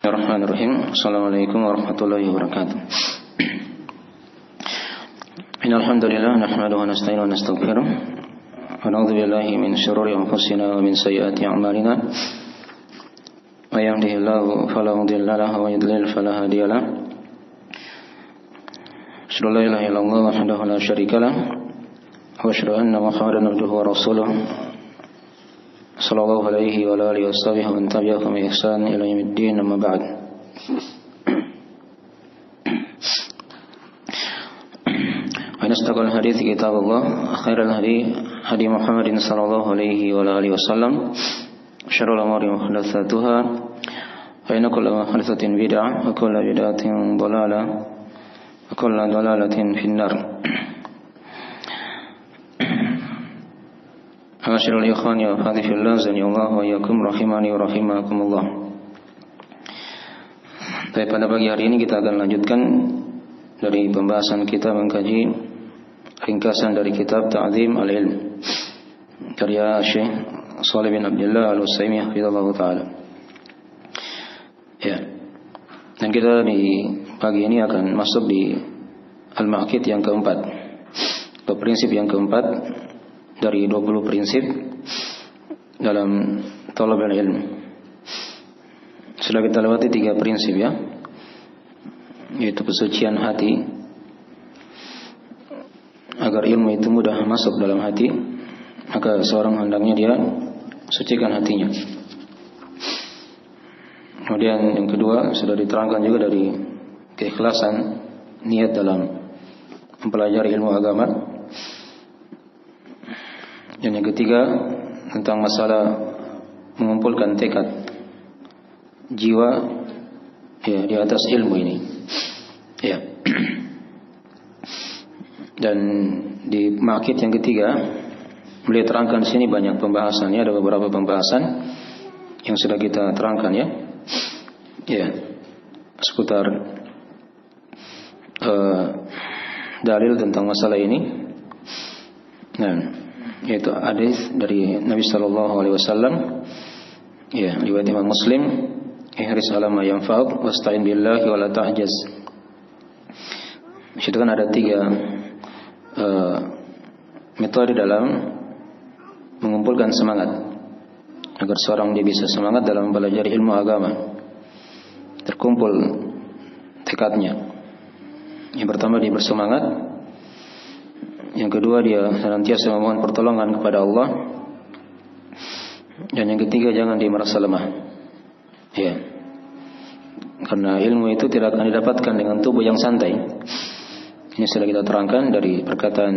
Bismillahirrahmanirrahim. Assalamualaikum warahmatullahi wabarakatuh. Innal hamdalillah nahmaduhu wa nasta'inuhu wa nastaghfiruh wa na'udzu billahi min shururi anfusina wa min sayyiati a'malina. May yahdihillahu fala mudilla lahu wa may yudlil fala hadiya lahu. Asyhadu an la ilaha illallah wahdahu la syarika lahu wa asyhadu anna Muhammadan abduhu wa rasuluh. Sallallahu alaihi wa alihi washabihi wa man tabi'ahum bi ihsan ila yaumiddin, amma ba'd. Wa nastaqal hadits kitabullah, khairul hadi Muhammadin sallallahu alaihi wa alihi wasallam, syarrul umuri muhdatsatuha, fa inna kulla muhdatsatin bid'ah wa kullu bid'atin dhalalah wa kullu dhalalatin finnar. Masyarul ikhwani wa akhwati fillah, zanillahu wa iyyakum rahimani wa rahimakumullah. Baik, pada pagi hari ini kita akan lanjutkan dari pembahasan kita mengkaji ringkasan dari kitab Ta'zim al-Ilm karya Syekh Shalih bin Abdullah Al-Utsaimin hafizallahu taala. Ya. Dan kita di pagi ini akan masuk di al-maqid yang keempat, atau prinsip yang keempat dari 20 prinsip dalam talab ilmu. Sudah kita lewati 3 prinsip ya, yaitu kesucian hati, agar ilmu itu mudah masuk dalam hati, maka seorang hendaknya dia sucikan hatinya. Kemudian yang kedua sudah diterangkan juga dari keikhlasan niat dalam mempelajari ilmu agama. Dan yang ketiga tentang masalah mengumpulkan tekad jiwa ya di atas ilmu ini. Ya. Dan di maqid yang ketiga beliau terangkan di sini banyak pembahasannya, ada beberapa pembahasan yang sudah kita terangkan ya. Ya. Seputar dalil tentang masalah ini. Nah, yaitu hadis dari Nabi sallallahu alaihi wasallam ya, riwayat Imam Muslim, ihris ala ma yanfa'uk wasta'in billahi wa la ta'jaz. Itu kan ada 3 metode dalam mengumpulkan semangat agar seorang dia bisa semangat dalam mempelajari ilmu agama, terkumpul tekadnya. Yang pertama dia bersemangat, yang kedua dia senantiasa memohon pertolongan kepada Allah, dan yang ketiga jangan dia merasa lemah. Ya. Karena ilmu itu tidak akan didapatkan dengan tubuh yang santai. Ini sudah kita terangkan dari perkataan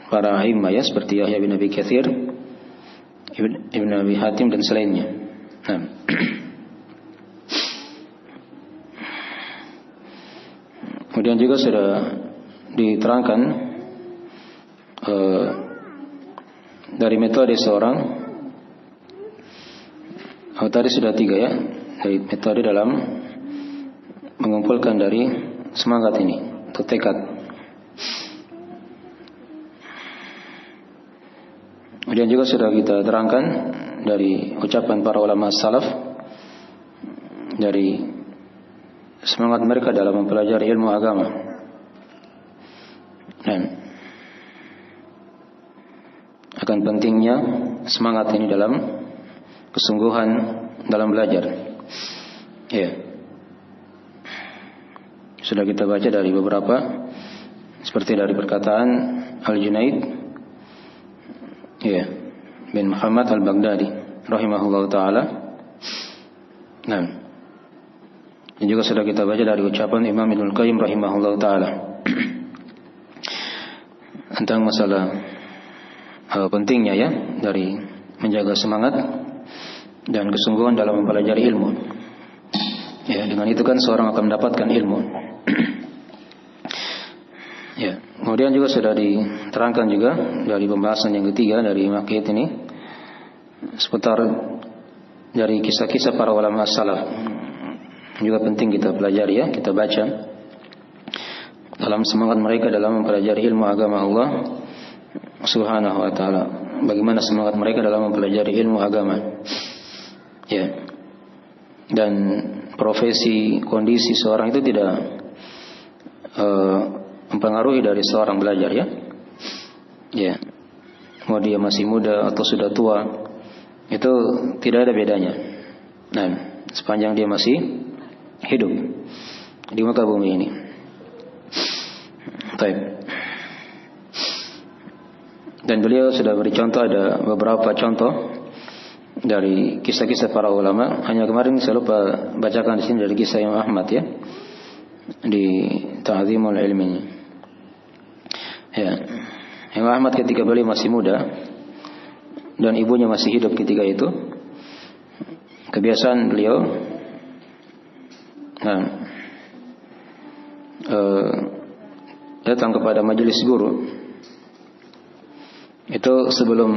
para a'immah ya, seperti Yahya bin Abi Katsir, Ibn Abi Hatim dan selainnya. Nah. Kemudian juga sudah diterangkan dari metode seorang, tadi sudah 3 ya, dari metode dalam mengumpulkan dari semangat ini atau tekad. Kemudian juga sudah kita terangkan dari ucapan para ulama salaf, dari semangat mereka dalam mempelajari ilmu agama. Dan akan pentingnya semangat ini dalam kesungguhan dalam belajar. Ya. Sudah kita baca dari beberapa, seperti dari perkataan Al-Junaid ya, bin Muhammad Al-Baghdadi rahimahullahu taala. Nah, dan juga sudah kita baca dari ucapan Imam Ibnul Qayyim rahimahullahu taala tentang masalah pentingnya ya dari menjaga semangat dan kesungguhan dalam mempelajari ilmu. Ya, dengan itu kan seorang akan mendapatkan ilmu. Ya, kemudian juga sudah diterangkan juga dari pembahasan yang ketiga dari maqid ini seputar dari kisah-kisah para ulama salaf. Juga penting kita pelajari ya, kita baca dalam semangat mereka dalam mempelajari ilmu agama Allah Subhanahu wa ta'ala. Bagaimana semangat mereka dalam mempelajari ilmu agama. Ya. Dan profesi, kondisi seorang itu tidak mempengaruhi dari seorang belajar ya. Ya. Mau dia masih muda atau sudah tua, itu tidak ada bedanya. Nah, sepanjang dia masih hidup di muka bumi ini. Baik. Dan beliau sudah beri contoh, ada beberapa contoh dari kisah-kisah para ulama. Hanya kemarin saya lupa bacakan di sini dari kisah Imam Ahmad ya, di Ta'zimul Ilmi. Ya. Imam Ahmad ketika beliau masih muda dan ibunya masih hidup ketika itu, kebiasaan beliau datang kepada majelis guru itu sebelum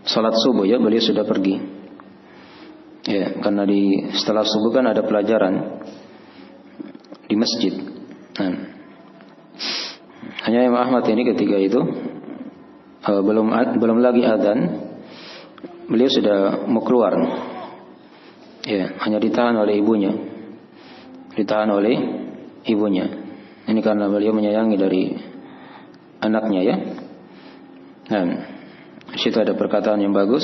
salat subuh ya, beliau sudah pergi ya, karena setelah subuh kan ada pelajaran di masjid. Hanya Imam Ahmad ini ketika itu belum lagi adzan, beliau sudah mau keluar ya, hanya ditahan oleh ibunya. Ini karena beliau menyayangi dari anaknya ya. Nah, situ ada perkataan yang bagus.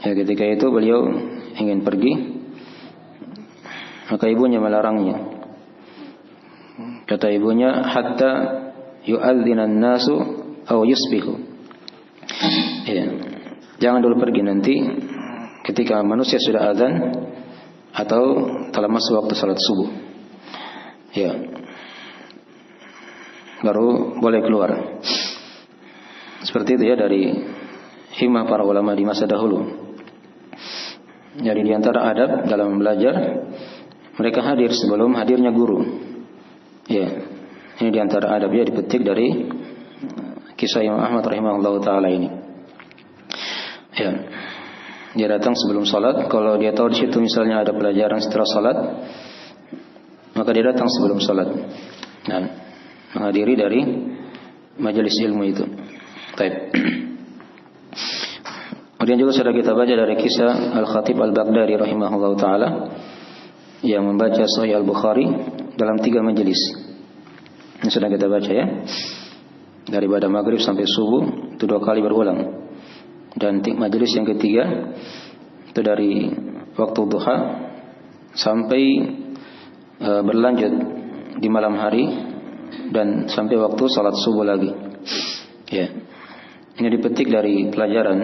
Ya, ketika itu beliau ingin pergi, maka ibunya melarangnya. Kata ibunya, hatta yu'adzinan nasu aw yusbihu. Ya, jangan dulu pergi, nanti ketika manusia sudah adzan atau telah masuk waktu salat subuh. Ya. Baru boleh keluar. Seperti itu ya, dari hikmah para ulama di masa dahulu. Jadi di antara adab dalam belajar, mereka hadir sebelum hadirnya guru. Ya, ini di antara adab ya, dipetik dari kisah Imam Ahmad rahimahullahu taala ini. Ya, dia datang sebelum salat. Kalau dia tahu di situ misalnya ada pelajaran setelah salat, maka dia datang sebelum salat. Nah, menghadiri dari majelis ilmu itu. Baik. Kemudian juga sudah kita baca dari kisah Al-Khatib Al-Baghdadi rahimahullahu taala yang membaca Sahih Al-Bukhari dalam 3 majelis. Ini sudah kita baca ya. Dari pada maghrib sampai subuh itu 2 kali berulang. Dan majelis yang ketiga itu dari waktu duha sampai berlanjut di malam hari dan sampai waktu salat subuh lagi. Ya. Ini dipetik dari pelajaran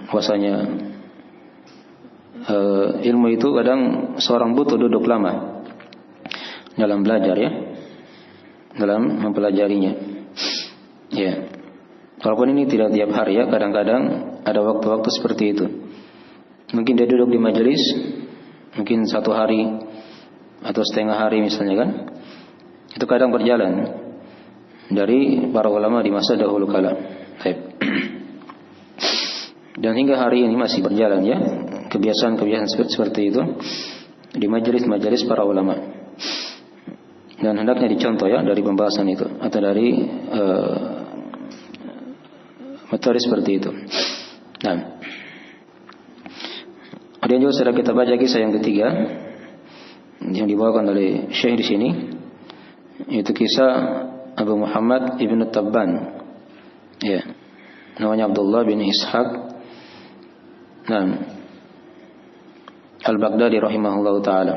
bahwasanya ilmu itu kadang seorang butuh duduk lama dalam belajar ya, dalam mempelajarinya. Ya. Walaupun ini tidak tiap hari ya, kadang-kadang ada waktu-waktu seperti itu. Mungkin dia duduk di majelis mungkin 1 hari atau setengah hari misalnya kan. Itu kadang berjalan dari para ulama di masa dahulu kala. Dan hingga hari ini masih berjalan ya, kebiasaan-kebiasaan seperti itu di majelis-majelis para ulama. Dan hendaknya dicontoh ya dari pembahasan itu atau dari materi seperti itu. Nah, kemudian juga sudah kita baca kisah yang ketiga yang dibawakan oleh Syekh di sini, yaitu kisah Abu Muhammad Ibn Tabban. Ya. Namanya Abdullah bin Ishaq. Nah, Al-Baghdadi rahimahullahu taala.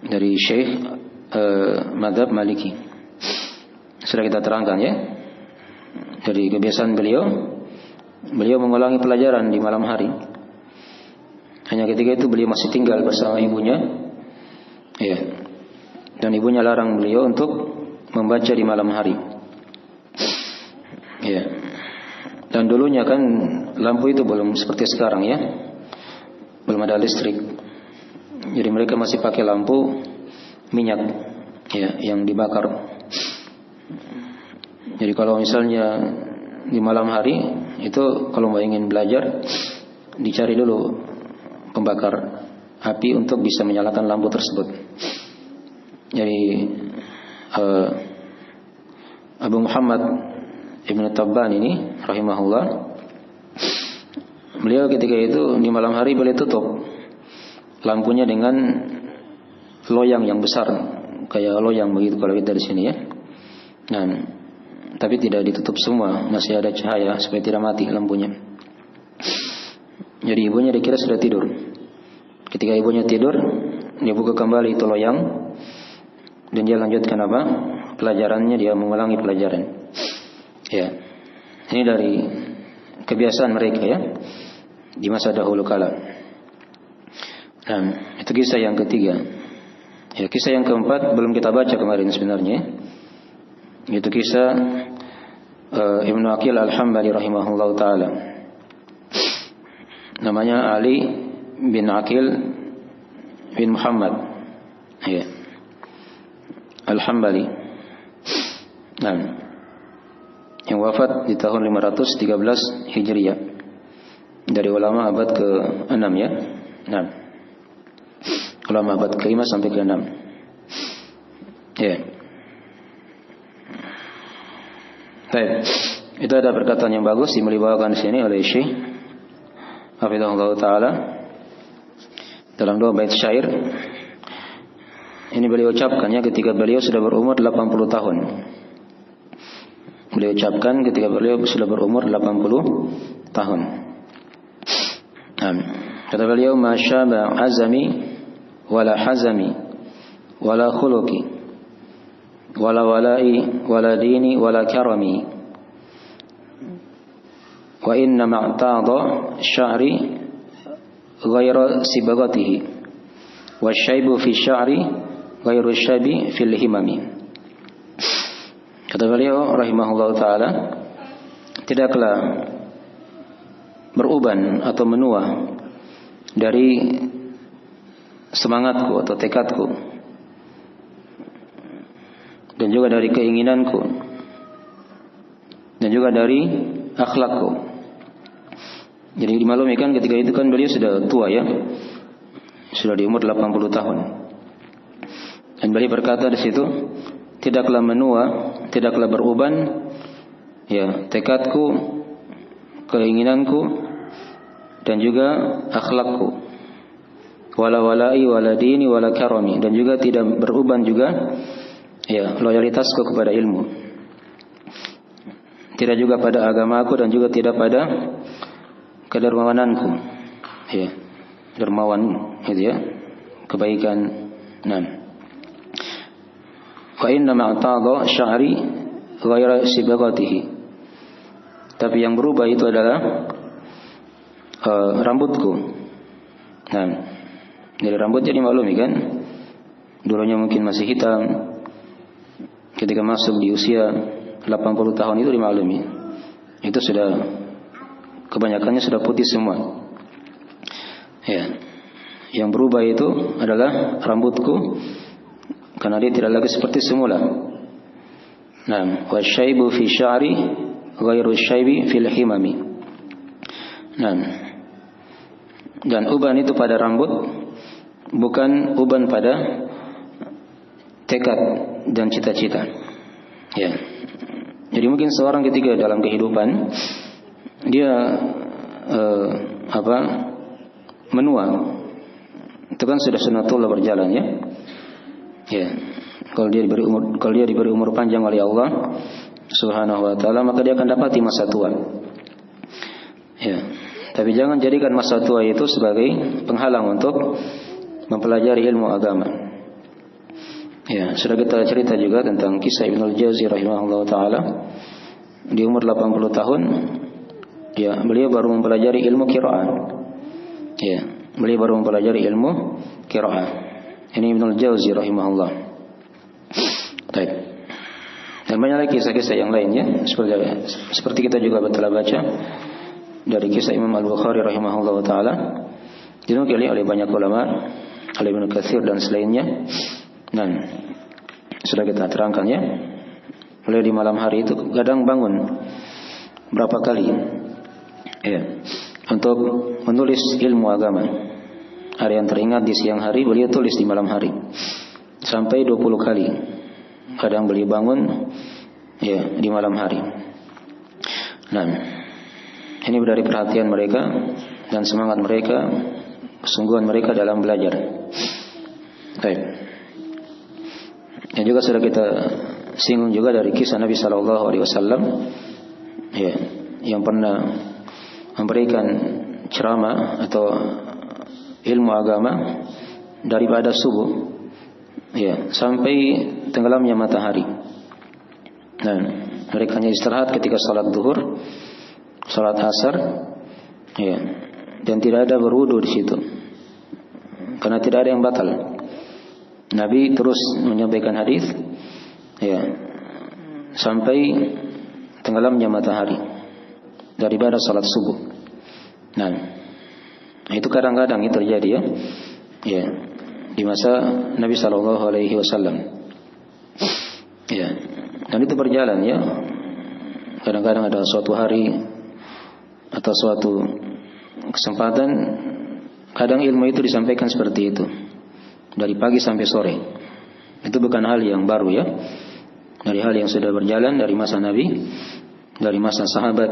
Dari Syekh Madhab Maliki. Sudah kita terangkan ya. Dari kebiasaan beliau mengulangi pelajaran di malam hari. Hanya ketika itu beliau masih tinggal bersama ibunya. Ya. Dan ibunya larang beliau untuk membaca di malam hari. Ya. Dan dulunya kan lampu itu belum seperti sekarang ya. Belum ada listrik. Jadi mereka masih pakai lampu minyak ya, yang dibakar. Jadi kalau misalnya di malam hari itu kalau mau ingin belajar, dicari dulu pembakar api untuk bisa menyalakan lampu tersebut. Jadi Abu Muhammad Ibn Tabban ini rahimahullah beliau ketika itu di malam hari beliau tutup lampunya dengan loyang yang besar, kayak loyang begitu kalau kita di sini ya. Nah, tapi tidak ditutup semua, masih ada cahaya supaya tidak mati lampunya. Jadi ibunya dikira sudah tidur. Ketika ibunya tidur, dia buka kembali itu loyang dan dia lanjutkan apa? Pelajarannya, dia mengulangi pelajaran. Ya, ini dari kebiasaan mereka ya di masa dahulu kala. Nah, itu kisah yang ketiga. Ya, kisah yang keempat belum kita baca kemarin sebenarnya. Itu kisah Ibnu Aqil Al-Hambali rahimahullah taala. Namanya Ali bin Aqil bin Muhammad. Ya. Al-Hambali. Nah, yang wafat di tahun 513 Hijriah. Dari ulama abad ke-6 ya. Nah, ulama abad ke-5 sampai ke-6. Ya. Baik. Itu ada perkataan yang bagus dibawakan di sini oleh Syekh hafizahullah taala dalam 2 bait syair. Ini beliau ucapkannya ketika beliau sudah berumur 80 tahun. Beliau ucapkan ketika beliau sudah berumur 80 tahun. Kata beliau, "Masyaba azami wala hazami wala khuluqi wala walai wala dini wala karami wa inna ma'tada sya'ri ghaira sibagatihi wa syaibu fi sya'ri ghairu syabi fil himami." Kata beliau rahimahullah ta'ala, tidaklah beruban atau menua dari semangatku atau tekadku dan juga dari keinginanku dan juga dari akhlakku. Jadi dimaklumi kan ketika itu kan beliau sudah tua ya, sudah di umur 80 tahun. Dan beliau berkata di situ, tidaklah menua, tidaklah beruban ya tekadku, keinginanku dan juga akhlakku. Wala walai wala dini wala karami, dan juga tidak beruban juga ya loyalitasku kepada ilmu. Tidak juga pada agamaku dan juga tidak pada kedermawananku. Ya, dermawan gitu ya, kebaikan. Nah, wa inna ma'tada sya'ri ghaira sibagatihi. Tapi yang berubah itu adalah rambutku. Nah, dari rambut jadi maklumi kan, dulunya mungkin masih hitam, ketika masuk di usia 80 tahun itu dimaklumi, itu sudah kebanyakannya sudah putih semua. Ya, yang berubah itu adalah rambutku, karena dia tidak lagi seperti semula. Nah, wa syaibu fi sya'ri ghairu syaibi fil himami. Nah, dan uban itu pada rambut bukan uban pada tekad dan cita-cita. Ya. Jadi mungkin seorang ketika dalam kehidupan dia menua, itu kan sudah sunatullah berjalan ya. Ya. Kalau dia diberi umur panjang oleh Allah Subhanahu wa taala, maka dia akan dapati masa tua. Ya. Tapi jangan jadikan masa tua itu sebagai penghalang untuk mempelajari ilmu agama. Ya, sudah kita cerita juga tentang kisah Ibnul Jauzi rahimahullah taala. Di umur 80 tahun, ya, beliau baru mempelajari ilmu qiraah. Ya, beliau baru mempelajari ilmu qiraah. Ini Ibnul Jauzi rahimahullah. Baik. Dan banyak lagi kisah-kisah yang lainnya, seperti kita juga telah baca dari kisah Imam Al-Bukhari rahimahullah taala, dinukili oleh banyak ulama, oleh Ibnu Katsir dan selainnya. Dan sudah kita terangkan ya, beliau di malam hari itu kadang bangun berapa kali ya, untuk menulis ilmu agama. Ada yang teringat di siang hari, beliau tulis di malam hari sampai 20 kali. Kadang beliau bangun ya di malam hari. Nah, Ini dari perhatian mereka dan semangat mereka, kesungguhan mereka dalam belajar. Baik. Yang juga sudah kita singgung juga dari kisah Nabi Sallallahu Alaihi Wasallam, ya, yang pernah memberikan ceramah atau ilmu agama daripada subuh, ya, sampai tenggelamnya matahari. Nah, mereka hanya istirahat ketika salat zuhur, salat asar, ya, dan tidak ada berwudu di situ, karena tidak ada yang batal. Nabi terus menyampaikan hadis, ya, sampai tenggelamnya matahari daripada salat subuh. Nah, itu kadang-kadang itu terjadi, ya, ya, di masa Nabi Sallallahu Alaihi Wasallam, ya, dan itu berjalan, ya. Kadang-kadang ada suatu hari atau suatu kesempatan, kadang ilmu itu disampaikan seperti itu, dari pagi sampai sore. Itu bukan hal yang baru, ya, dari hal yang sudah berjalan dari masa Nabi, dari masa sahabat,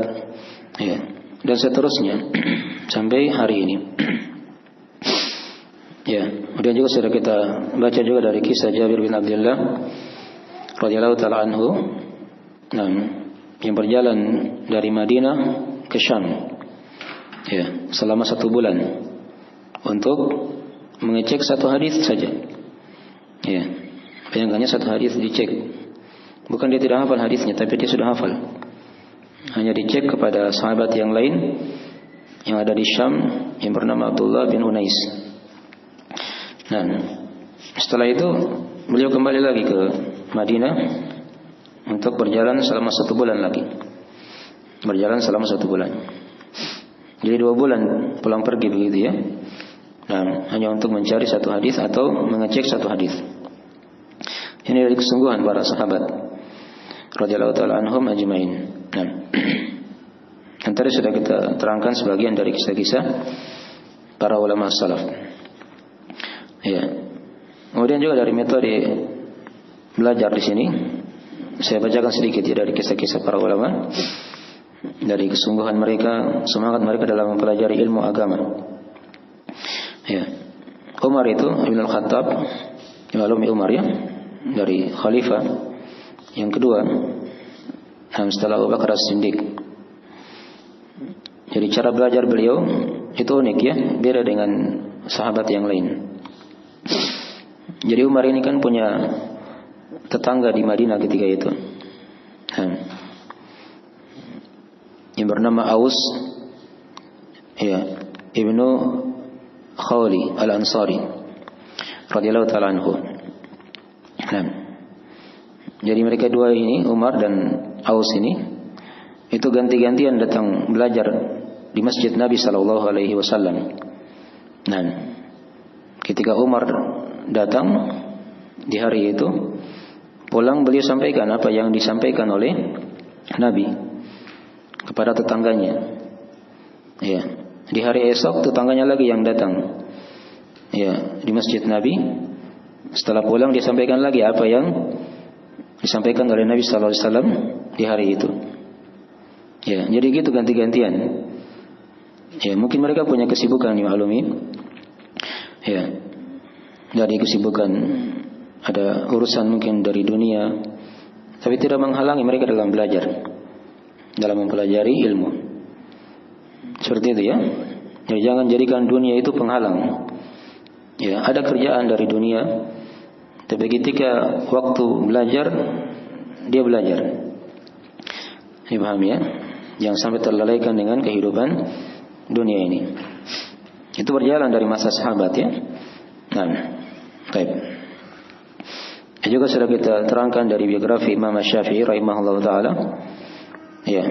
ya, dan seterusnya sampai hari ini. Ya, kemudian juga sudah kita baca juga dari kisah Jabir bin Abdullah radhiyallahu taala anhu, nah, yang berjalan dari Madinah ke Syam, ya, selama 1 bulan untuk mengecek satu hadis saja. Ya, bayangkannya satu hadis dicek. Bukan dia tidak hafal hadisnya, tapi dia sudah hafal. Hanya dicek kepada sahabat yang lain yang ada di Syam yang bernama Abdullah bin Unais. Nah, setelah itu beliau kembali lagi ke Madinah untuk berjalan selama 1 bulan lagi. Berjalan selama 1 bulan. Jadi 2 bulan pulang pergi begitu, ya. Nah, hanya untuk mencari satu hadis atau mengecek satu hadis. Ini dari kesungguhan para sahabat radhiyallahu taala anhum ajmain. Nah, nanti sudah kita terangkan sebagian dari kisah-kisah para ulama salaf. Ya. Kemudian juga dari metode belajar di sini saya bacakan sedikit, ya, dari kisah-kisah para ulama, dari kesungguhan mereka, semangat mereka dalam mempelajari ilmu agama. Ya. Umar itu Ibn Al-Khattab, alumni Umar, ya, dari khalifah yang kedua setelah Abu Bakar As-Siddiq. Jadi cara belajar beliau itu unik, ya, beda dengan sahabat yang lain. Jadi Umar ini kan punya tetangga di Madinah ketika itu, yang bernama Aus, ya, Ibnu Khawli Al-Ansari radhiyallahu ta'ala anhu. Nah, jadi mereka dua ini, Umar dan Aus ini, itu ganti-gantian datang belajar di masjid Nabi Sallallahu Alaihi Wasallam. Nah, ketika Umar datang di hari itu, pulang beliau sampaikan apa yang disampaikan oleh Nabi kepada tetangganya. Ya, di hari esok tetangganya lagi yang datang, ya, di masjid Nabi. Setelah pulang dia sampaikan lagi apa yang disampaikan oleh Nabi Sallallahu Alaihi Wasallam di hari itu. Ya, jadi gitu ganti-gantian. Ya, mungkin mereka punya kesibukan, ya, alumni. Ya, dari kesibukan ada urusan mungkin dari dunia, tapi tidak menghalangi mereka dalam belajar, dalam mempelajari ilmu. Seperti itu, ya. Jadi jangan jadikan dunia itu penghalang. Ya, ada kerjaan dari dunia, tapi ketika waktu belajar, dia belajar. Ini paham, ya? Jangan sampai terlalaikan dengan kehidupan dunia ini. Itu berjalan dari masa sahabat, ya. Nah, baik. Juga sudah kita terangkan dari biografi Imam Syafi'i rahimahullah taala. Ya,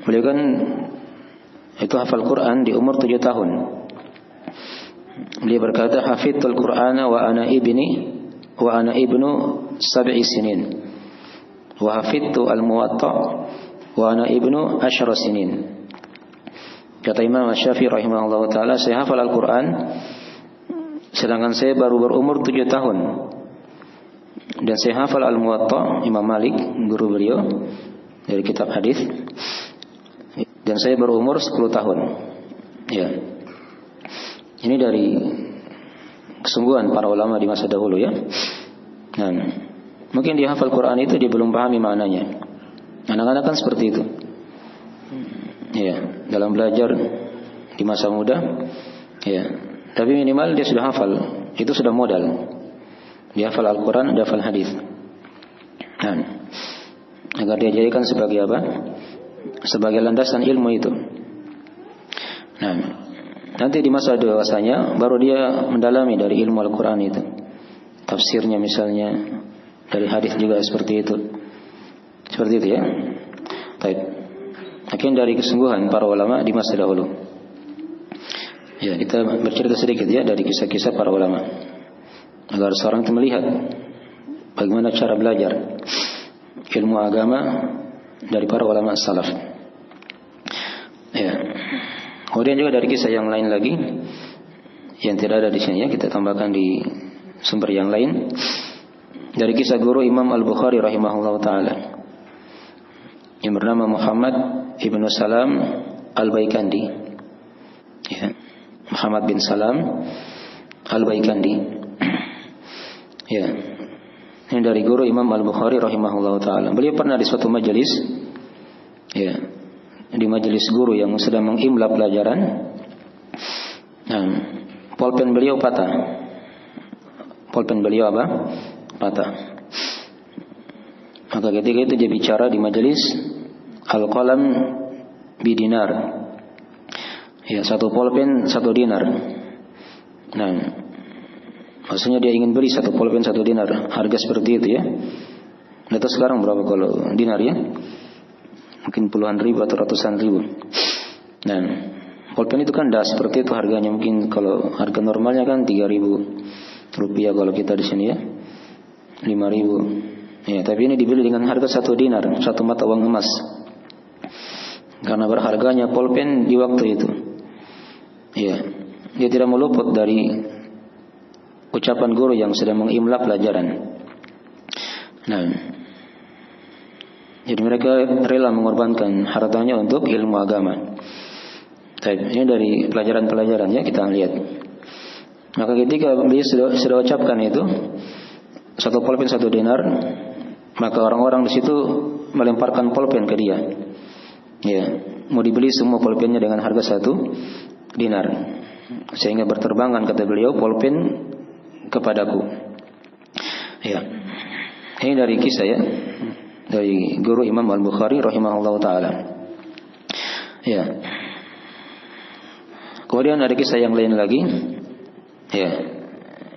beliau kan itu hafal Quran di umur 7 tahun. Beliau berkata, hafidhul Qur'ana wa ana ibnu 7 sinin. Wa hafidtu al-Muwatta wa ana ibnu 10 sinin. Kata Imam Syafi'i rahimahullah taala, saya hafal Al-Quran sedangkan saya baru berumur 7 tahun. Dan saya hafal Al-Muwatta Imam Malik, guru beliau, dari kitab hadis, dan saya berumur 10 tahun. Ya. Ini dari kesungguhan para ulama di masa dahulu ya. Nah, mungkin dia hafal Quran itu dia belum pahami maknanya. Anak-anak kan seperti itu. Ya, dalam belajar di masa muda, ya. Tapi minimal dia sudah hafal, itu sudah modal. Dia hafal Al-Quran, dia hafal hadis. Nah, agar dia jadikan sebagai apa? Sebagai landasan ilmu itu. Nah, nanti di masa dewasanya baru dia mendalami dari ilmu Al-Quran itu. Tafsirnya misalnya, dari hadis juga seperti itu. Seperti itu ya. Baik. Akhirnya dari kesungguhan para ulama di masa dahulu. Ya, kita bercerita sedikit ya dari kisah-kisah para ulama. Agar seorang itu melihat bagaimana cara belajar ilmu agama dari para ulama salaf. Ya. Kemudian juga dari kisah yang lain lagi yang tidak ada di sini ya, kita tambahkan di sumber yang lain. Dari kisah guru Imam Al-Bukhari rahimahullah ta'ala yang bernama Muhammad ibnu Salam Al-Baikandi ya. Muhammad bin Salam Al-Baikandi ya. Ini dari guru Imam Al-Bukhari rahimahullah ta'ala. Beliau pernah di suatu majelis ya, di majelis guru yang sedang mengimla pelajaran. Nah, pulpen beliau patah. Pulpen beliau apa? Patah. Maka ketika itu dia bicara di majelis, al-qalam bidinar. Ya, satu pulpen 1 dinar. Nah, maksudnya dia ingin beli satu pulpen 1 dinar. Harga seperti itu ya. Itu sekarang berapa kalau dinar ya? Mungkin puluhan ribu atau ratusan ribu. Nah, pulpen itu kan dah seperti itu harganya. Mungkin kalau harga normalnya kan 3.000 rupiah kalau kita di sini ya. 5.000. Ya, tapi ini dibeli dengan harga 1 dinar, 1 mata uang emas. Karena berharganya pulpen di waktu itu. Ya, dia tidak meluput dari ucapan guru yang sedang mengimla pelajaran. Nah, jadi mereka rela mengorbankan hartanya untuk ilmu agama. Ini dari pelajaran-pelajaran ya kita lihat. Maka ketika beliau sudah ucapkan itu, 1 pulpen 1 dinar, maka orang-orang di situ melemparkan pulpen ke dia. Ya, mau dibeli semua pulpennya dengan harga 1 dinar. Sehingga berterbangan kata beliau pulpen kepadaku. Ya. Ini dari kisah ya. Dari guru Imam Al-Bukhari rahimahullah ta'ala. Ya. Kemudian ada kisah yang lain lagi. Ya.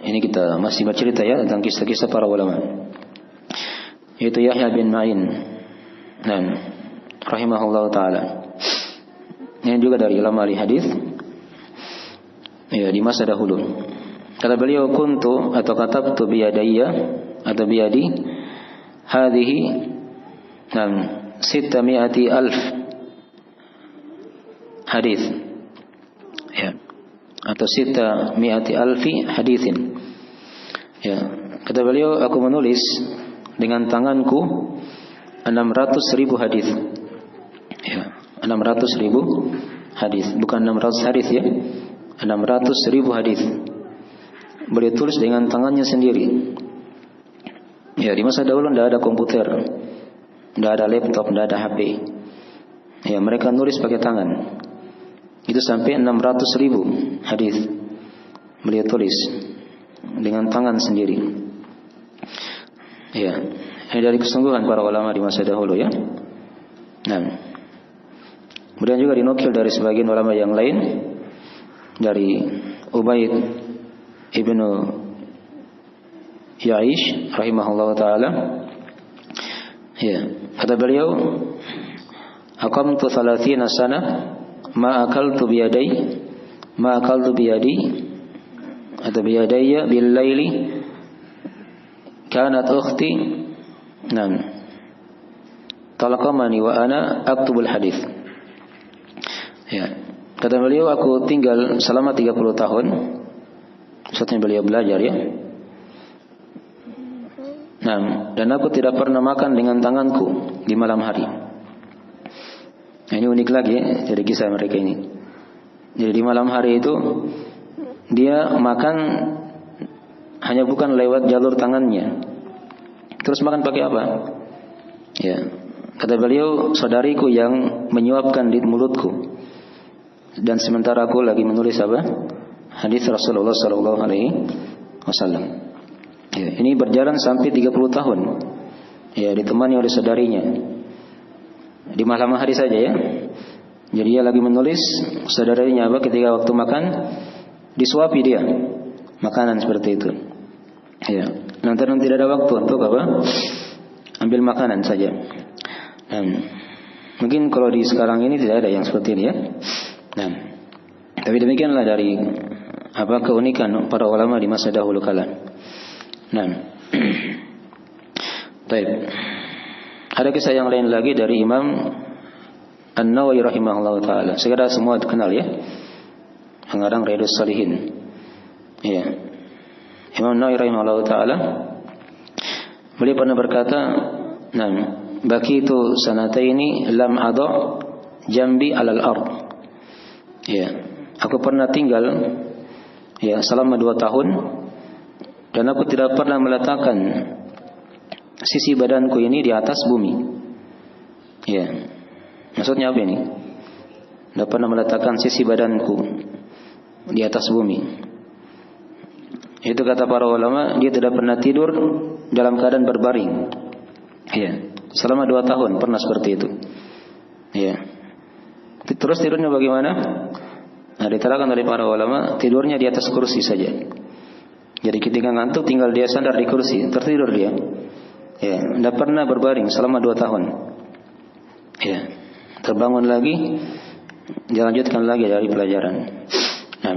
Ini kita masih bercerita ya tentang kisah-kisah para ulama. Yaitu Yahya bin Ma'in. Nah, rahimahullah ta'ala. Ini juga dari ulama ahli hadis. Ya, di masa dahulu. Kata beliau, kuntu atau katabtu biyadayya atau biyadi hadhihi 600,000 hadis. Ya. Atau 600,000 hadisin. Ya, kata beliau, aku menulis dengan tanganku 600.000 hadis. Ya, 600.000 hadis, bukan 600 hadis ya. 600.000 hadis. Beliau tulis dengan tangannya sendiri. Ya, di masa dahulu tidak ada komputer, tidak ada laptop, tidak ada HP. Ya, mereka nulis pakai tangan. Itu sampai 600.000 hadis beliau tulis dengan tangan sendiri. Ya, ini dari kesungguhan para ulama di masa dahulu ya. Nah, kemudian juga dinukil dari sebagian ulama yang lain dari Ubaid ibnu Ya'ish rahimahullah ta'ala. Ya, kata beliau, aqamtu 30 sana ma akaltu biyadi atau biyadayya bil laili kanat ukhti talaqamani wa ana aktubul hadis. Ya, kata beliau, aku tinggal selama 30 tahun. Maksudnya beliau belajar ya. Nah, dan aku tidak pernah makan dengan tanganku di malam hari. Nah, ini unik lagi dari kisah mereka ini. Jadi di malam hari itu dia makan hanya bukan lewat jalur tangannya. Terus makan pakai apa? Ya, kata beliau, saudariku yang menyuapkan di mulutku, dan sementara aku lagi menulis apa? Hadis Rasulullah sallallahu alaihi wasallam. Ya, ini berjalan sampai 30 tahun. Ya, ditemani oleh saudarinya. Di malam hari saja ya. Jadi dia lagi menulis, saudaranya apa? Ketika waktu makan disuapi dia makanan seperti itu. Ya, nanti tidak ada waktu untuk apa? Ambil makanan saja. Dan mungkin kalau di sekarang ini tidak ada yang seperti ini ya. Nah, tapi demikianlah dari apa keunikan para ulama di masa dahulu kala. Nah, baik. Ada kisah yang lain lagi dari Imam An-Nawawi rahimahullah taala. Segera semua dikenal ya. Pengarang Riyadhus Shalihin. Ya. Imam An-Nawawi rahimahullah taala beliau pernah berkata, "Nah, baqitu sanataini lam adha jambi 'alal ard." Ya, aku pernah tinggal ya selama 2 tahun dan aku tidak pernah meletakkan sisi badanku ini di atas bumi. Ya. Maksudnya apa ini? Tidak pernah meletakkan sisi badanku di atas bumi. Itu kata para ulama, dia tidak pernah tidur dalam keadaan berbaring. Ya. Selama 2 tahun pernah seperti itu. Ya. Terus tidurnya bagaimana? Nah, diterangkan oleh para ulama, tidurnya di atas kursi saja. Jadi ketika ngantuk tinggal dia sandar di kursi, tertidur dia. Ya, tidak pernah berbaring selama 2 tahun. Ya, terbangun lagi, dilanjutkan lagi dari pelajaran. Nah,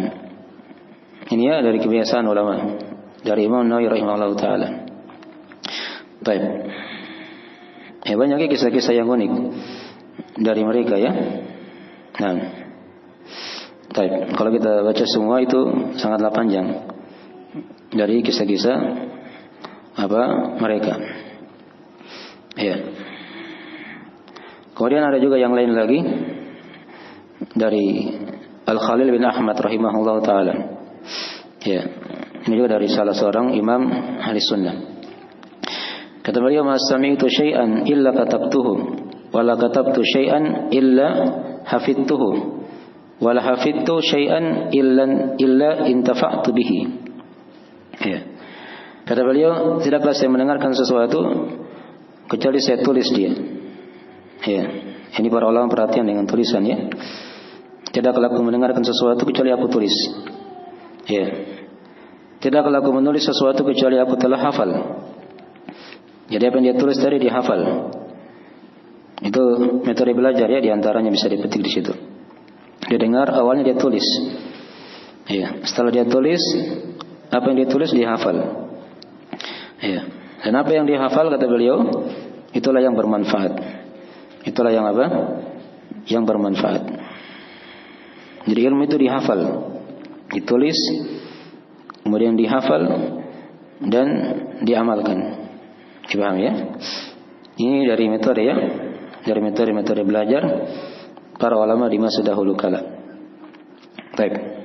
ini ya dari kebiasaan ulama, dari Imam Nawawi rahimahullah taala. Baik. Ya, banyak kisah-kisah yang unik dari mereka ya. Nah, baik. Kalau kita baca semua itu sangatlah panjang dari kisah-kisah apa mereka. Ya. Kemudian ada juga yang lain lagi dari Al-Khalil bin Ahmad rahimahullah taala. Ya. Ini juga dari salah seorang imam ahli sunnah. Kata beliau, "Ma sami'tu syai'an illa katabtuhu, wa la katabtu syai'an illa hafidtuhu, wa la hafidtu syai'an illa intafa'tu bihi." Ya. Kata beliau, tidaklah saya mendengarkan sesuatu kecuali saya tulis dia. Ya. Ini para ulama perhatian dengan tulisan ya. Tidaklah aku mendengarkan sesuatu kecuali aku tulis. Ya. Tidaklah aku menulis sesuatu kecuali aku telah hafal. Jadi apa yang dia tulis tadi dia hafal. Itu metode belajar ya, diantaranya bisa dipetik di situ. Dia dengar, awalnya dia tulis. Ya. Setelah dia tulis, apa yang dia tulis dia hafal. Ya. Dan apa yang dia hafal kata beliau, itulah yang bermanfaat. Itulah yang apa? Yang bermanfaat. Jadi ilmu itu dihafal, ditulis, kemudian dihafal dan diamalkan. Dipahami ya? Ini dari metode ya, dari metode belajar para ulama di masa dahulu kala. Baik.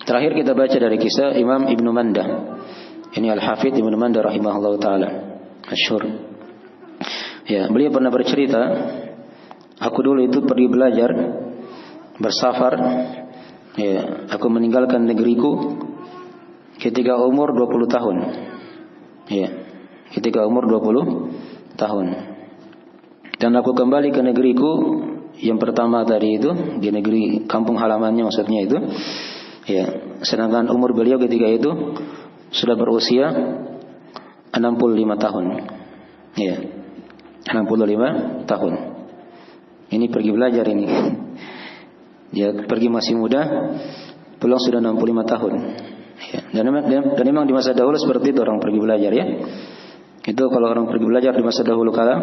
Terakhir kita baca dari kisah Imam Ibnu Mandah. Ini Al-Hafidh Ibnu Mandah rahimahullah taala, masyhur. Ya, beliau pernah bercerita, aku dulu itu pergi belajar, bersafar. Ya, aku meninggalkan negeriku ketika umur 20 tahun. Ya, ketika umur 20 tahun. Dan aku kembali ke negeriku yang pertama tadi itu, di negeri kampung halamannya maksudnya itu. Ya, sedangkan umur beliau ketika itu sudah berusia 65 tahun. Ya. 65 tahun. Ini pergi belajar ini. Dia pergi masih muda, pulang sudah 65 tahun. Ya. Dan memang di masa dahulu seperti itu orang pergi belajar ya. Itu kalau orang pergi belajar di masa dahulu kala,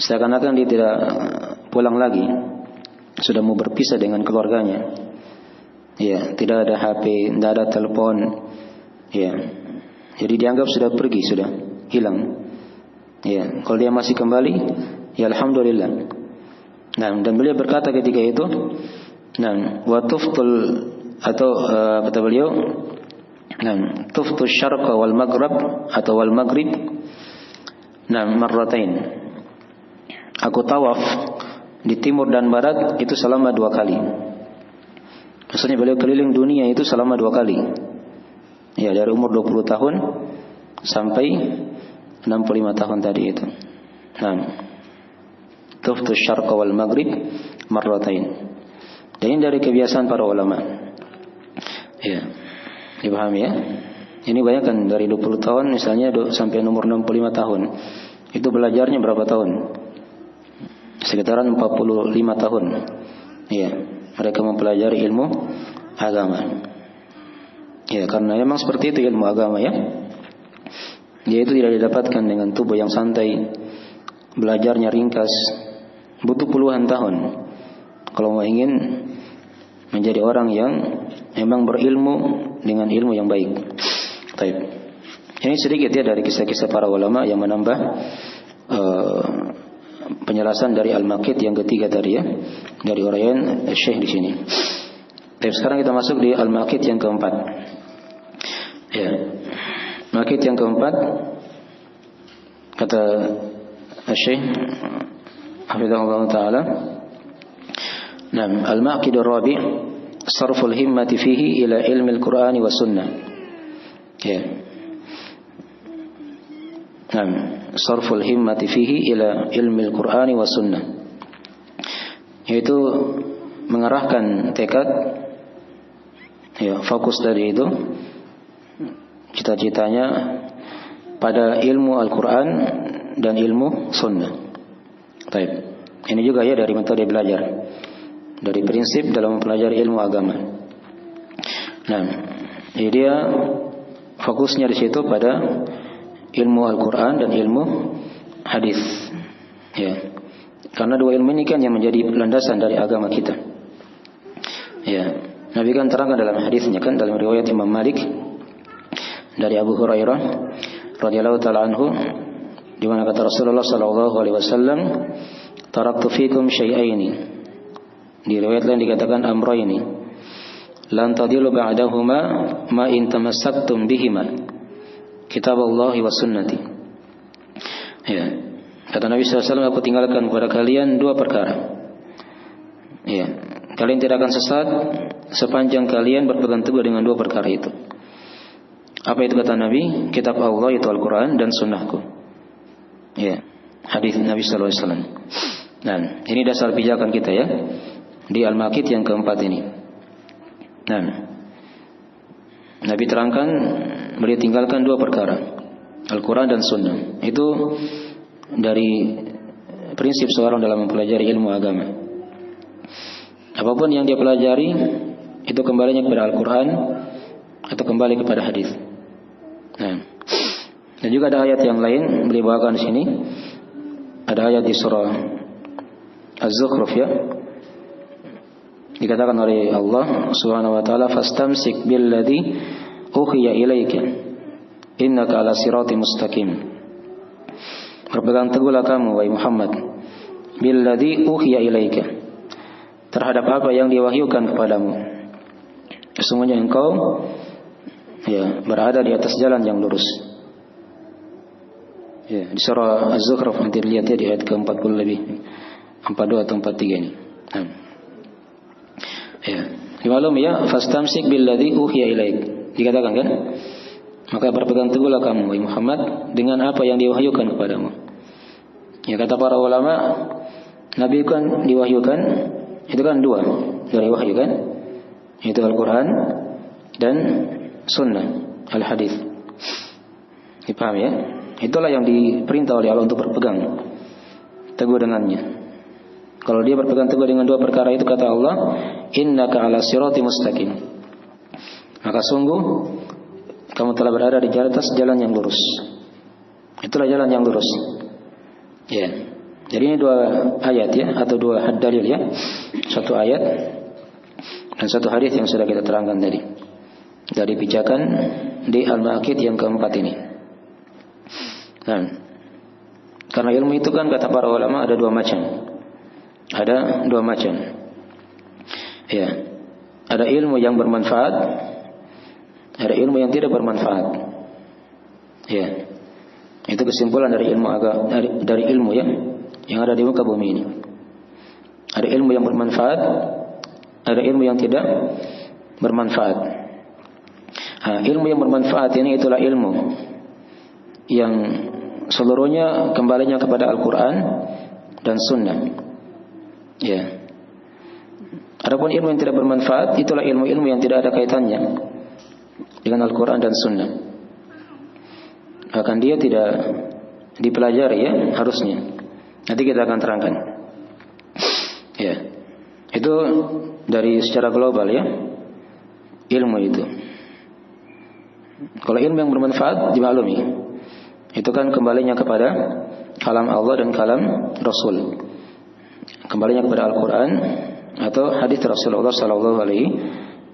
seakan-akan dia tidak pulang lagi. Sudah mau berpisah dengan keluarganya. Ya, tidak ada HP, tidak ada telepon. Ya. Jadi dianggap sudah pergi, sudah hilang. Ya, kalau dia masih kembali, ya alhamdulillah. Nah, dan beliau berkata ketika itu, nah, wa tuftul atau kata beliau, nah, tuftu syarqa wal maghrib atau wal maghrib, nah, marratain. Aku tawaf di timur dan barat itu selama 2 kali. Maksudnya beliau keliling dunia itu selama 2 kali. Ya, dari umur 20 tahun sampai 65 tahun tadi itu. Nah, tuftu syarqa wal maghrib marratain. Dan ini dari kebiasaan para ulama. Ya, dipahami ya? Ini bayangkan dari 20 tahun misalnya sampai umur 65 tahun. Itu belajarnya berapa tahun? Sekitaran 45 tahun. Ya, mereka mempelajari ilmu agama. Ya, karena memang seperti itu ilmu agama ya. Yaitu tidak didapatkan dengan tubuh yang santai. Belajarnya ringkas. Butuh puluhan tahun kalau mau ingin menjadi orang yang memang berilmu dengan ilmu yang baik. Baik. Ini sedikit ya dari kisah-kisah para ulama yang menambah penjelasan dari Al-Maqit yang ketiga tadi ya, dari uraian Syekh di sini. Baik, sekarang kita masuk di Al-Maqit yang keempat. Ya. Maqit yang keempat kata Syekh hafizahullah taala. Naam, al-maqid ar-rabi' sarful himmati fihi ila ilmi al-Qur'an wa sunnah. Ya. Naam, sarful himmati fihi ila ilmi al-Qur'an wa sunnah. Yaitu mengarahkan tekad, ya, fokus dari itu, cita-citanya pada ilmu Al-Quran dan ilmu sunnah. Baik. Ini juga ya dari metode belajar, dari prinsip dalam mempelajari ilmu agama. Nah, jadi dia fokusnya di situ pada ilmu Al-Quran dan ilmu hadis. Ya, karena dua ilmu ini kan yang menjadi landasan dari agama kita. Ya, Nabi kan terangkan dalam hadisnya kan dalam riwayat Imam Malik dari Abu Hurairah radhiyallahu taala anhu, di mana kata Rasulullah sallallahu alaihi wasallam, taraktu fikum syai'aini. Di riwayat lain dikatakan amrayni. Lan tadillu ba'dahuma ma in tamassaktum bihima. Kitabullah wa sunnati. Ya. Kata Nabi sallallahu alaihi wasallam, aku tinggalkan kepada kalian 2 perkara. Ya. Kalian tidak akan sesat sepanjang kalian berpegang teguh dengan 2 perkara itu. Apa itu kata Nabi? Kitab Allah itu Al-Quran dan sunnahku. Ya, hadis Nabi sallallahu alaihi wasallam. Nah, ini dasar pijakan kita ya di Al-Maqit yang keempat ini. Nah, Nabi terangkan beliau tinggalkan 2 perkara, Al-Quran dan sunnah. Itu dari prinsip seorang dalam mempelajari ilmu agama. Apapun yang dia pelajari itu kembalinya kepada Al-Quran atau kembali kepada hadis. Nah, dan juga ada ayat yang lain beliau bawakan di sini. Ada ayat di surah Az-Zukhruf ya. Dikatakan oleh Allah Subhanahu wa taala, "Fastamsik billadzi uhiya ilaika innaka ala siratim mustaqim." Berpegang teguhlah kamu wahai Muhammad billadzi uhiya ilaika, terhadap apa yang diwahyukan kepadamu. Sesungguhnya engkau ya berada di atas jalan yang lurus. Ya, di surah Az-Zukhruf nanti lihat ya di ayat ke-40 lebih 42 atau 43 ini. Nah. Ya, dimaklum ya, fastamsik billadzi uhiya ilaik. Dikatakan kan? Maka berpegang teguhlah kamu wahai Muhammad dengan apa yang diwahyukan kepadamu. Ya, kata para ulama, Nabi kan diwahyukan itu kan 2 dari wahyu kan? Itu Al-Quran dan sunnah, al-hadis. Dipaham ya? Itulah yang diperintah oleh Allah untuk berpegang teguh dengannya. Kalau dia berpegang teguh dengan 2 perkara itu, kata Allah, innaka ala sirati mustaqim, maka sungguh kamu telah berada di atas jalan yang lurus. Itulah jalan yang lurus. Ya. Jadi ini 2 ayat ya, atau 2 dalil ya. 1 ayat dan 1 hadis yang sudah kita terangkan tadi dari pijakan di Al-Maqit yang keempat ini. Nah, karena ilmu itu kan kata para ulama ada 2 macam. ada dua macam. Ya, ada ilmu yang bermanfaat, ada ilmu yang tidak bermanfaat. Ya, itu kesimpulan dari ilmu dari ilmu ya yang ada di muka bumi ini. Ada ilmu yang bermanfaat, ada ilmu yang tidak bermanfaat. Ilmu yang bermanfaat ini itulah ilmu yang seluruhnya kembalinya kepada Al-Quran dan Sunnah. Ya. Adapun ilmu yang tidak bermanfaat itulah ilmu-ilmu yang tidak ada kaitannya dengan Al-Quran dan Sunnah. Bahkan dia tidak dipelajari ya harusnya. Nanti kita akan terangkan. Ya. Itu dari secara global ya. Ilmu itu. Kalau ilmu yang bermanfaat dimaklumi. Itu kan kembalinya kepada kalam Allah dan kalam Rasul. Kembalinya kepada Al-Quran atau hadis Rasulullah sallallahu alaihi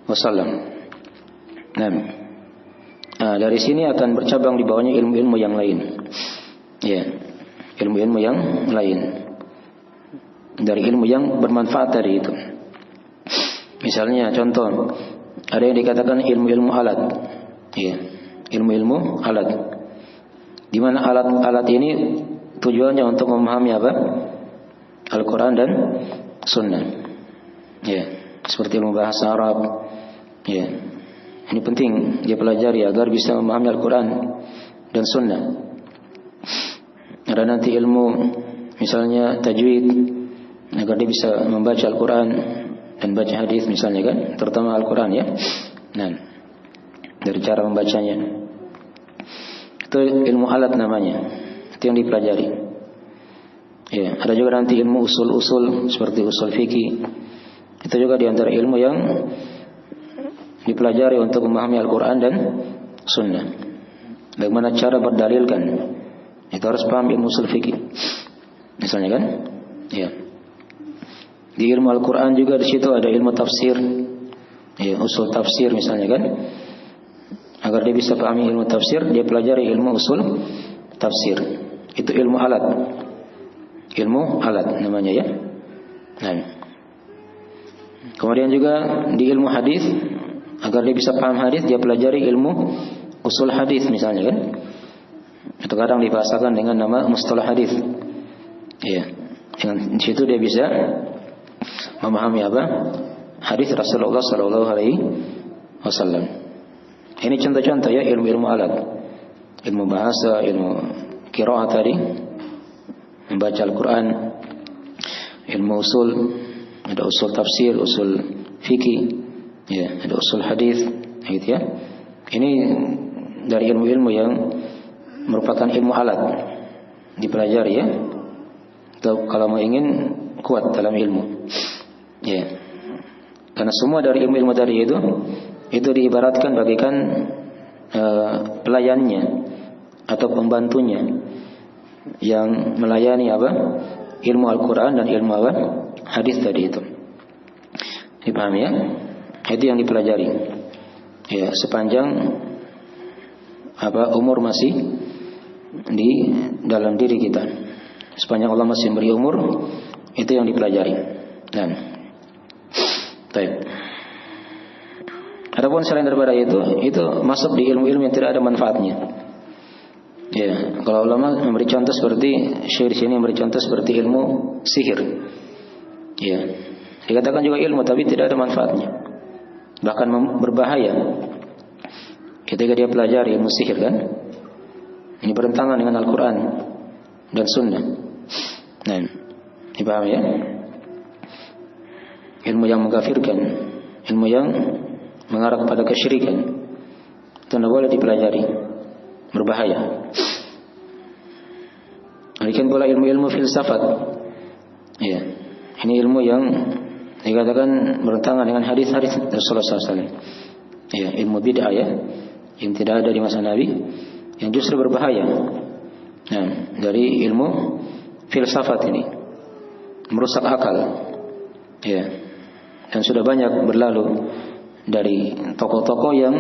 wasallam. Nah, dari sini akan bercabang di bawahnya ilmu-ilmu yang lain. Ya, ilmu-ilmu yang lain. Dari ilmu yang bermanfaat tadi itu. Misalnya contoh, ada yang dikatakan ilmu-ilmu alat. Ya, ilmu-ilmu alat. Di mana alat-alat ini tujuannya untuk memahami apa? Al-Quran dan Sunnah. Ya, seperti ilmu bahasa Arab. Ya, ini penting dia pelajari agar bisa memahami Al-Quran dan Sunnah. Ada nanti ilmu misalnya tajwid agar dia bisa membaca Al-Quran dan baca hadis misalnya kan, terutama Al-Quran ya. Nah, dari cara membacanya. Itu ilmu alat namanya. Itu yang dipelajari. Ya, ada juga nanti ilmu usul-usul seperti usul fikih. Itu juga di antara ilmu yang dipelajari untuk memahami Al-Quran dan Sunnah. Bagaimana cara berdalilkan. Itu harus paham ilmu usul fikih. Misalnya kan? Ya. Di ilmu Al-Quran juga di situ ada ilmu tafsir. Ya, usul tafsir misalnya kan? Agar dia bisa pahami ilmu tafsir, dia pelajari ilmu usul tafsir. Itu ilmu alat. Ilmu alat namanya ya. Nah. Kemudian juga di ilmu hadis, agar dia bisa paham hadis, dia pelajari ilmu usul hadis misalnya kan. Itu kadang dibahasakan dengan nama mustalah hadis. Ya. Dengan di situ dia bisa memahami apa? Hadis Rasulullah sallallahu alaihi wasallam. Ini contoh-contoh ya ilmu-ilmu alat. Ilmu bahasa, ilmu qiraat tadi, membaca Al-Quran, ilmu usul, ada usul tafsir, usul fikih, ya, ada usul hadis, gitu ya. Ini dari ilmu-ilmu yang merupakan ilmu alat dipelajari ya. Kalau mau ingin kuat dalam ilmu, ya. Karena semua dari ilmu-ilmu tadi itu diibaratkan bagaikan pelayannya atau pembantunya yang melayani apa? Ilmu Al-Quran dan ilmu apa? Hadis tadi itu. Dipahami ya? Itu yang dipelajari. Ya, sepanjang apa umur masih di dalam diri kita. Sepanjang Allah masih memberi umur, itu yang dipelajari. Dan baik. Adapun selain daripada itu masuk di ilmu-ilmu yang tidak ada manfaatnya. Ya, kalau ulama memberi contoh seperti Syekh di sini memberi contoh seperti ilmu sihir. Ya, dikatakan juga ilmu tapi tidak ada manfaatnya. Bahkan berbahaya. Ketika dia pelajari ilmu sihir kan, ini bertentangan dengan Al-Quran dan Sunnah. Nah, dipahami ya? Ilmu yang mengkafirkan, ilmu yang mengarah kepada kesyirikan, itu tidak boleh dipelajari, berbahaya. Demikian pula ilmu-ilmu filsafat. Ya, ini ilmu yang dikatakan bertentangan dengan hadis-hadis Rasulullah SAW. Ya, ilmu bid'ah ya, yang tidak ada di masa Nabi, yang justru berbahaya. Nah, dari ilmu filsafat ini merusak akal. Ya, dan sudah banyak berlalu dari tokoh-tokoh yang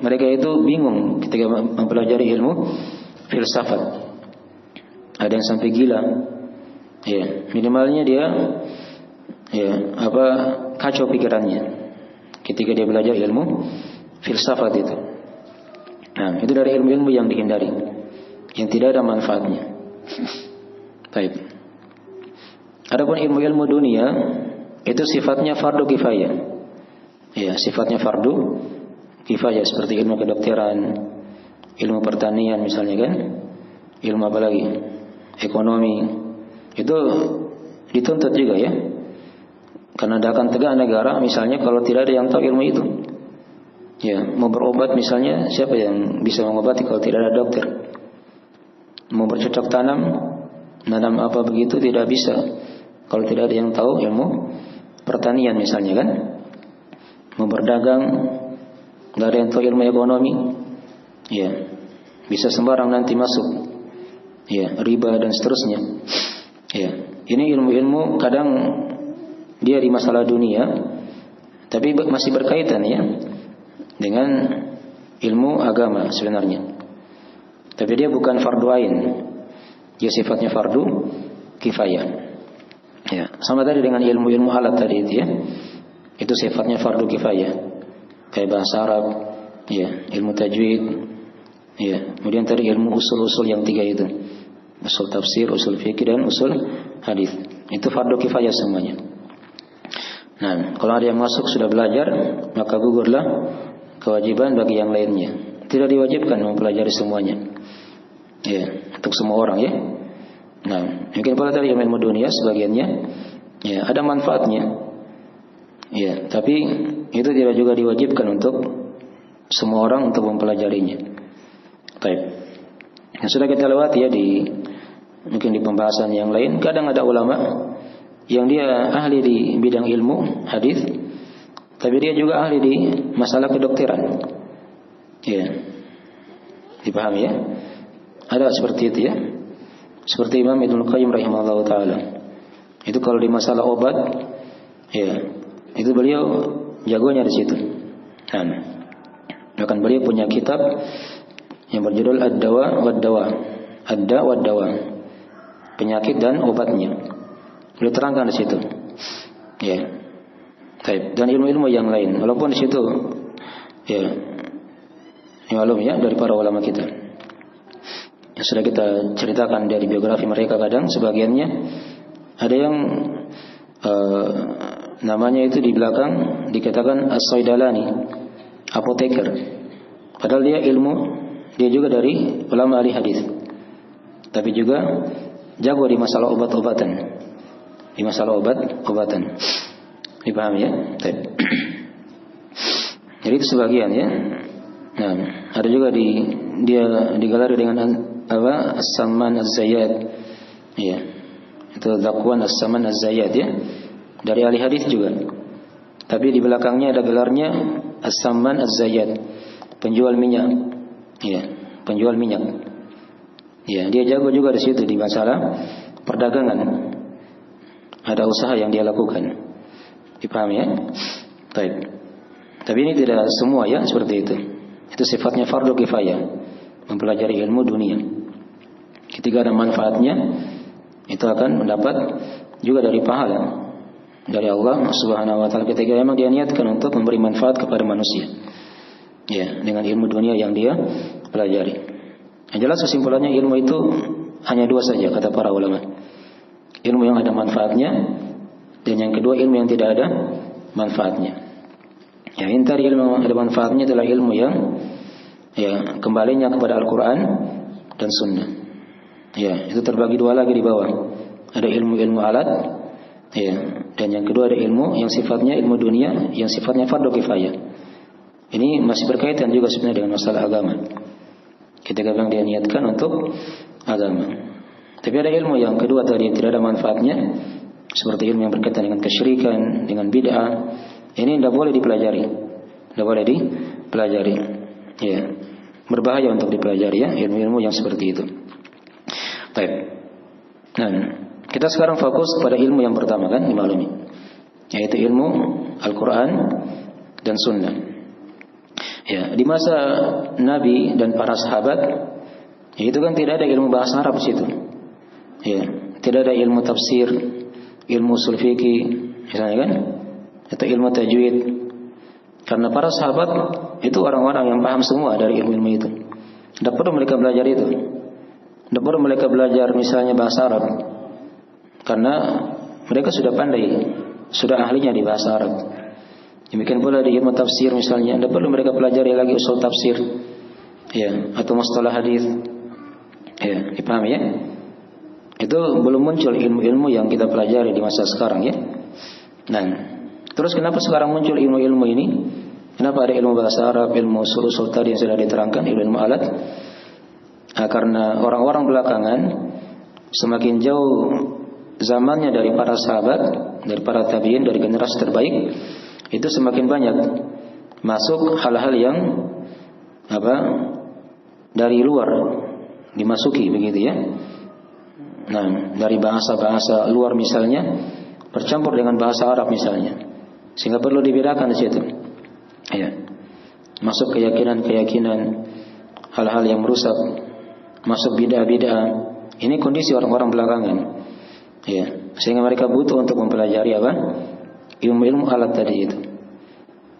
mereka itu bingung ketika mempelajari ilmu filsafat. Ada yang sampai gila. Ya, minimalnya dia kacau pikirannya ketika dia belajar ilmu filsafat itu. Nah, itu dari ilmu-ilmu yang dihindari, yang tidak ada manfaatnya. Baik. Adapun ilmu-ilmu dunia itu sifatnya fardu kifayah. Ya, sifatnya fardu kifayah seperti ilmu kedokteran, ilmu pertanian misalnya kan, ilmu apa lagi? Ekonomi. Itu dituntut juga ya. Karena akan tegak negara misalnya kalau tidak ada yang tahu ilmu itu. Ya, mau berobat misalnya siapa yang bisa mengobati kalau tidak ada dokter? Mau bercocok tanam, nanam apa begitu tidak bisa kalau tidak ada yang tahu ilmu pertanian misalnya kan. Mau berdagang nggak ada yang tahu ilmu ekonomi, ya bisa sembarang nanti masuk, ya riba dan seterusnya. Ya, ini ilmu-ilmu kadang dia di masalah dunia, tapi masih berkaitan ya dengan ilmu agama sebenarnya. Tapi dia bukan fardu ain, dia sifatnya fardu kifayah. Ya, sama tadi dengan ilmu-ilmu alat tadi itu ya, itu sifatnya fardu kifayah. Kayak bahasa Arab, ya, ilmu tajwid, ya, kemudian tadi ilmu usul-usul yang 3 itu, usul tafsir, usul fikih dan usul hadis. Itu fardu kifayah semuanya. Nah, kalau ada yang masuk sudah belajar, maka gugurlah kewajiban bagi yang lainnya. Tidak diwajibkan mempelajari semuanya. Ya, untuk semua orang ya. Nah, mungkin pada tadi ilmu dunia sebagiannya ya ada manfaatnya. Ya, tapi itu tidak juga diwajibkan untuk semua orang untuk mempelajarinya. Baik. Yang sudah kita lewati ya mungkin di pembahasan yang lain, kadang ada ulama yang dia ahli di bidang ilmu hadis, tapi dia juga ahli di masalah kedokteran. Ya, dipahami ya? Ada seperti itu ya. Seperti Imam Ibnu Qayyim rahimahullah taala. Itu kalau di masalah obat, ya, itu beliau jagonya di situ. Nah, bahkan beliau punya kitab yang berjudul Ad-Dawa wad-Dawa. Ad-Da wad-Dawa. Penyakit dan obatnya. Beliau terangkan di situ. Ya. Baik, dan ilmu-ilmu yang lain. Walaupun di situ ya maklum ya dari para ulama kita. Yang sudah kita ceritakan dari biografi mereka, kadang sebagiannya ada yang namanya itu di belakang dikatakan as-Saidalani, apoteker. Padahal dia juga dari ulama ahli hadis. Tapi juga jago di masalah obat-obatan. Di masalah obat-obatan. Dipahami ya? Jadi itu sebagian ya. Nah, ada juga dia digelari dengan As-Samman Az-Zayyad. Ya. Itu Zakwan As-Samman Az-Zayyad ya. Dari ahli hadis juga. Tapi di belakangnya ada gelarnya As-Samman Az-Zayyad, penjual minyak. Ya, penjual minyak. Ya, dia jago juga di situ di masalah perdagangan. Ada usaha yang dia lakukan. Dipahami ya? Baik. Tapi ini tidak semua ya seperti itu. Itu sifatnya fardu kifayah, mempelajari ilmu dunia. Ketika ada manfaatnya, itu akan mendapat juga dari pahala dari Allah Subhanahu wa taala ketika memang dia niatkan untuk memberi manfaat kepada manusia. Ya, dengan ilmu dunia yang dia pelajari. Yang jelas kesimpulannya ilmu itu hanya 2 saja kata para ulama. Ilmu yang ada manfaatnya, dan yang kedua ilmu yang tidak ada manfaatnya. Ya, inti ilmu yang ada manfaatnya adalah ilmu yang ya kembalinya kepada Al-Quran dan Sunnah. Ya, itu terbagi 2 lagi di bawah. Ada ilmu-ilmu alat, ya, dan yang kedua ada ilmu yang sifatnya ilmu dunia, yang sifatnya fardu kifayah. Ini masih berkaitan juga sebenarnya dengan masalah agama. Ketika memang dia niatkan untuk agama. Tapi ada ilmu yang kedua tadi yang tidak ada manfaatnya, seperti ilmu yang berkaitan dengan kesyirikan, dengan bid'ah. Ini tidak boleh dipelajari. Tidak boleh dipelajari. Ya, berbahaya untuk dipelajari ya, ilmu-ilmu yang seperti itu. Baik. Nah, kita sekarang fokus pada ilmu yang pertama kan, dimaklumi, yaitu ilmu Al-Quran dan Sunnah. Ya, di masa Nabi dan para sahabat, itu kan tidak ada ilmu bahasa Arab di situ. Ya, tidak ada ilmu tafsir, ilmu usul fikih, misalnya kan, atau ilmu tajwid. Karena para sahabat itu orang-orang yang paham semua dari ilmu-ilmu itu. Tidak perlu mereka belajar itu. Tidak perlu mereka belajar misalnya bahasa Arab, karena mereka sudah pandai, sudah ahlinya di bahasa Arab. Demikian pula di ilmu tafsir misalnya, tidak perlu mereka pelajari lagi usul tafsir, ya, atau mustalah hadis. Ya, dipahami ya? Itu belum muncul ilmu-ilmu yang kita pelajari di masa sekarang ya. Nah, terus kenapa sekarang muncul ilmu-ilmu ini? Kenapa ada ilmu bahasa Arab, ilmu usul tadi yang sudah diterangkan, ilmu alat? Karena orang-orang belakangan semakin jauh zamannya dari para sahabat, dari para tabi'in, dari generasi terbaik, itu semakin banyak masuk hal-hal yang dari luar dimasuki begitu ya. Nah, dari bahasa-bahasa luar misalnya bercampur dengan bahasa Arab misalnya, sehingga perlu dibedakan di situ. Ya. Masuk keyakinan-keyakinan, hal-hal yang merusak, masuk bid'ah-bid'ah. Ini kondisi orang-orang belakangan. Ya, sehingga mereka butuh untuk mempelajari ilmu-ilmu alat tadi itu.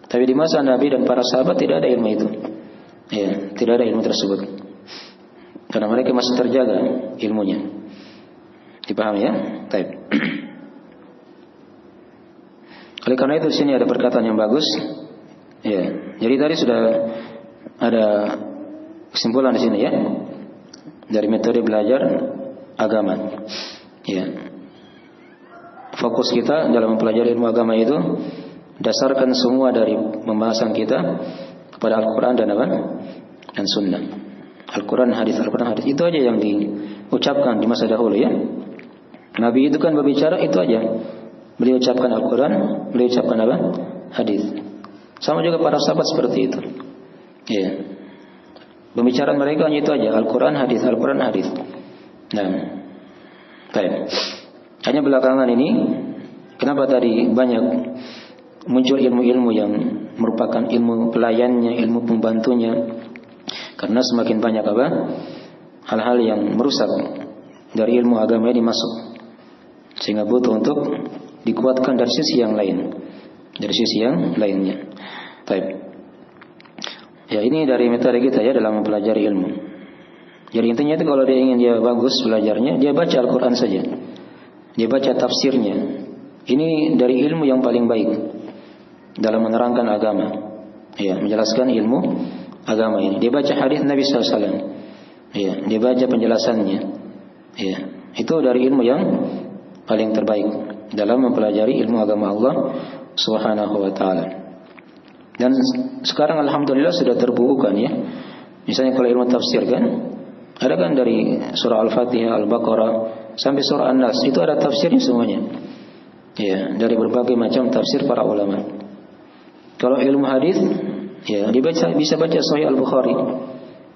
Tapi di masa Nabi dan para sahabat tidak ada ilmu itu. Ya, tidak ada ilmu tersebut. Karena mereka masih terjaga ilmunya. Dipahami ya? Baik. Oleh karena itu di sini ada perkataan yang bagus. Ya, jadi tadi sudah ada kesimpulan di sini ya. Dari metode belajar agama. Ya. Fokus kita dalam mempelajari ilmu agama itu dasarkan semua dari pembahasan kita kepada Al-Quran dan Sunnah. Al-Quran hadis itu aja yang diucapkan di masa dahulu ya. Nabi itu kan berbicara itu aja. Beliau ucapkan Al-Quran, beliau ucapkan hadis. Sama juga para sahabat seperti itu. Ya. Pembicaraan mereka hanya itu aja, Al-Quran hadis. Nah, baik. Hanya belakangan ini, kenapa tadi banyak muncul ilmu-ilmu yang merupakan ilmu pelayannya, ilmu pembantunya? Karena semakin banyak hal-hal yang merusak dari ilmu agama ini masuk, sehingga butuh untuk dikuatkan dari sisi yang lain, dari sisi yang lainnya. Baik. Ya, ini dari metode kita ya dalam mempelajari ilmu. Jadi intinya itu kalau dia ingin dia bagus belajarnya, dia baca Al-Quran saja. Dia baca tafsirnya. Ini dari ilmu yang paling baik dalam menerangkan agama. Ya, menjelaskan ilmu agama ini. Dia baca hadis Nabi SAW. Ya, dia baca penjelasannya. Ya, itu dari ilmu yang paling terbaik dalam mempelajari ilmu agama Allah Subhanahu wa taala. Dan sekarang alhamdulillah sudah terbukukan ya. Misalnya kalau ilmu tafsir kan, ada kan dari surah Al-Fatihah, Al-Baqarah sampai surah An-Nas, itu ada tafsirnya semuanya. Ya, dari berbagai macam tafsir para ulama. Kalau ilmu hadis, ya, bisa baca Sahih Al-Bukhari.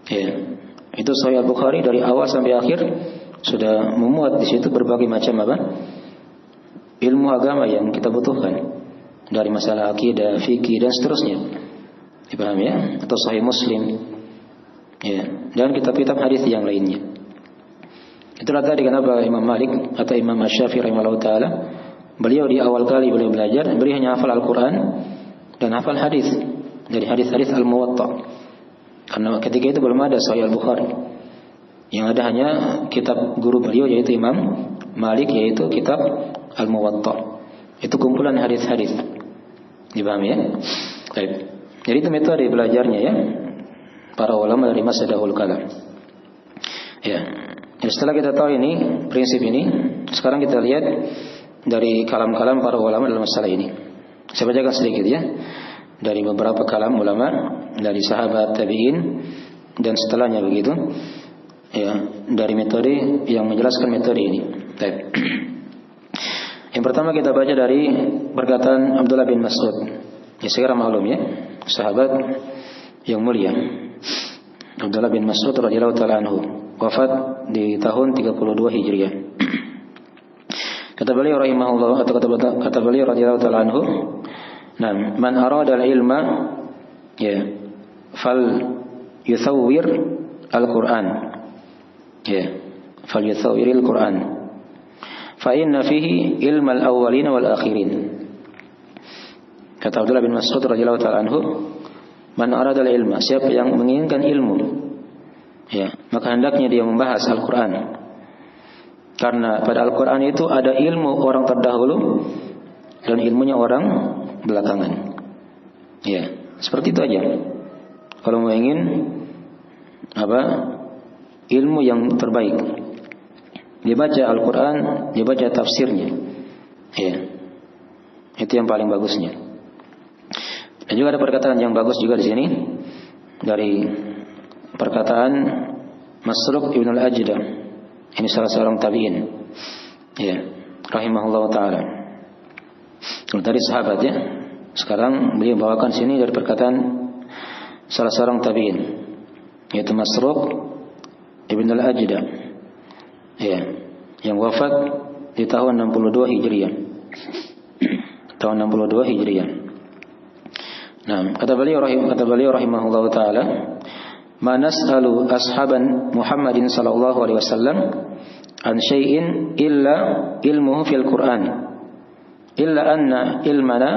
Ya, itu Sahih Al-Bukhari dari awal sampai akhir sudah memuat di situ berbagai macam ilmu agama yang kita butuhkan, dari masalah akidah, fikih dan seterusnya. Dipahami ya? Atau Sahih Muslim. Ya, dan kitab-kitab hadis yang lainnya. Itulah tadi kenapa Imam Malik atau Imam Asy-Syafi'i rahimahullah taala, beliau di awal kali beliau belajar, beliau hanya hafal Al-Quran dan hafal hadis dari hadis-hadis Al-Muwatta. Karena ketika itu belum ada Sahih Al-Bukhari. Yang ada hanya kitab guru beliau yaitu Imam Malik, yaitu kitab Al-Muwatta. Itu kumpulan hadis-hadis. Dipahami ya? Baik. Jadi itu metode belajarnya ya, para ulama dari masa dahulu kala. Ya. Jadi setelah kita tahu ini, prinsip ini, sekarang kita lihat dari kalam-kalam para ulama dalam masalah ini. Saya bacakan sedikit ya, dari beberapa kalam ulama, dari sahabat, tabi'in, dan setelahnya begitu. Ya, dari metode yang menjelaskan metode ini. Baik. Yang pertama kita baca dari perkataan Abdullah bin Mas'ud. Ya, sekarang maklum ya, sahabat yang mulia. Abdullah bin Mas'ud radhiyallahu taala anhu, wafat di tahun 32 Hijriah. Kata beliau rahimahullah, atau kata beliau radhiyallahu taala anhu, "Nah, man arada al-ilma ya fal yusawwir al-Qur'an." Ya, falyusawwiril Quran. Fa inna fihi ilmal awwalin wal akhirin. Kata Abdullah bin Mas'ud radhiyallahu taala anhu, "Man arada al-ilma," siapa yang menginginkan ilmu, ya, maka hendaknya dia membahas Al-Qur'an. Karena pada Al-Qur'an itu ada ilmu orang terdahulu dan ilmunya orang belakangan. Ya, seperti itu aja. Kalau mau ingin ilmu yang terbaik, dia baca Al-Quran, dia baca tafsirnya. Ya, itu yang paling bagusnya. Dan juga ada perkataan yang bagus juga di sini dari perkataan Masruq ibn al-Ajda. Ini salah seorang tabi'in. Ya, rahimahullah taala. Dari sahabat ya. Sekarang beliau bawakan sini dari perkataan salah seorang tabi'in, yaitu Masruq ibn al-Ajda. Ya, yang wafat di tahun 62 Hijriah. Tahun 62 Hijriah. Nah, kata beliau rahimahullah taala, "Ma nas'alu ashaban Muhammadin sallallahu alaihi wasallam an syai'in illa ilmuhu fil Qur'an, illa anna ilmana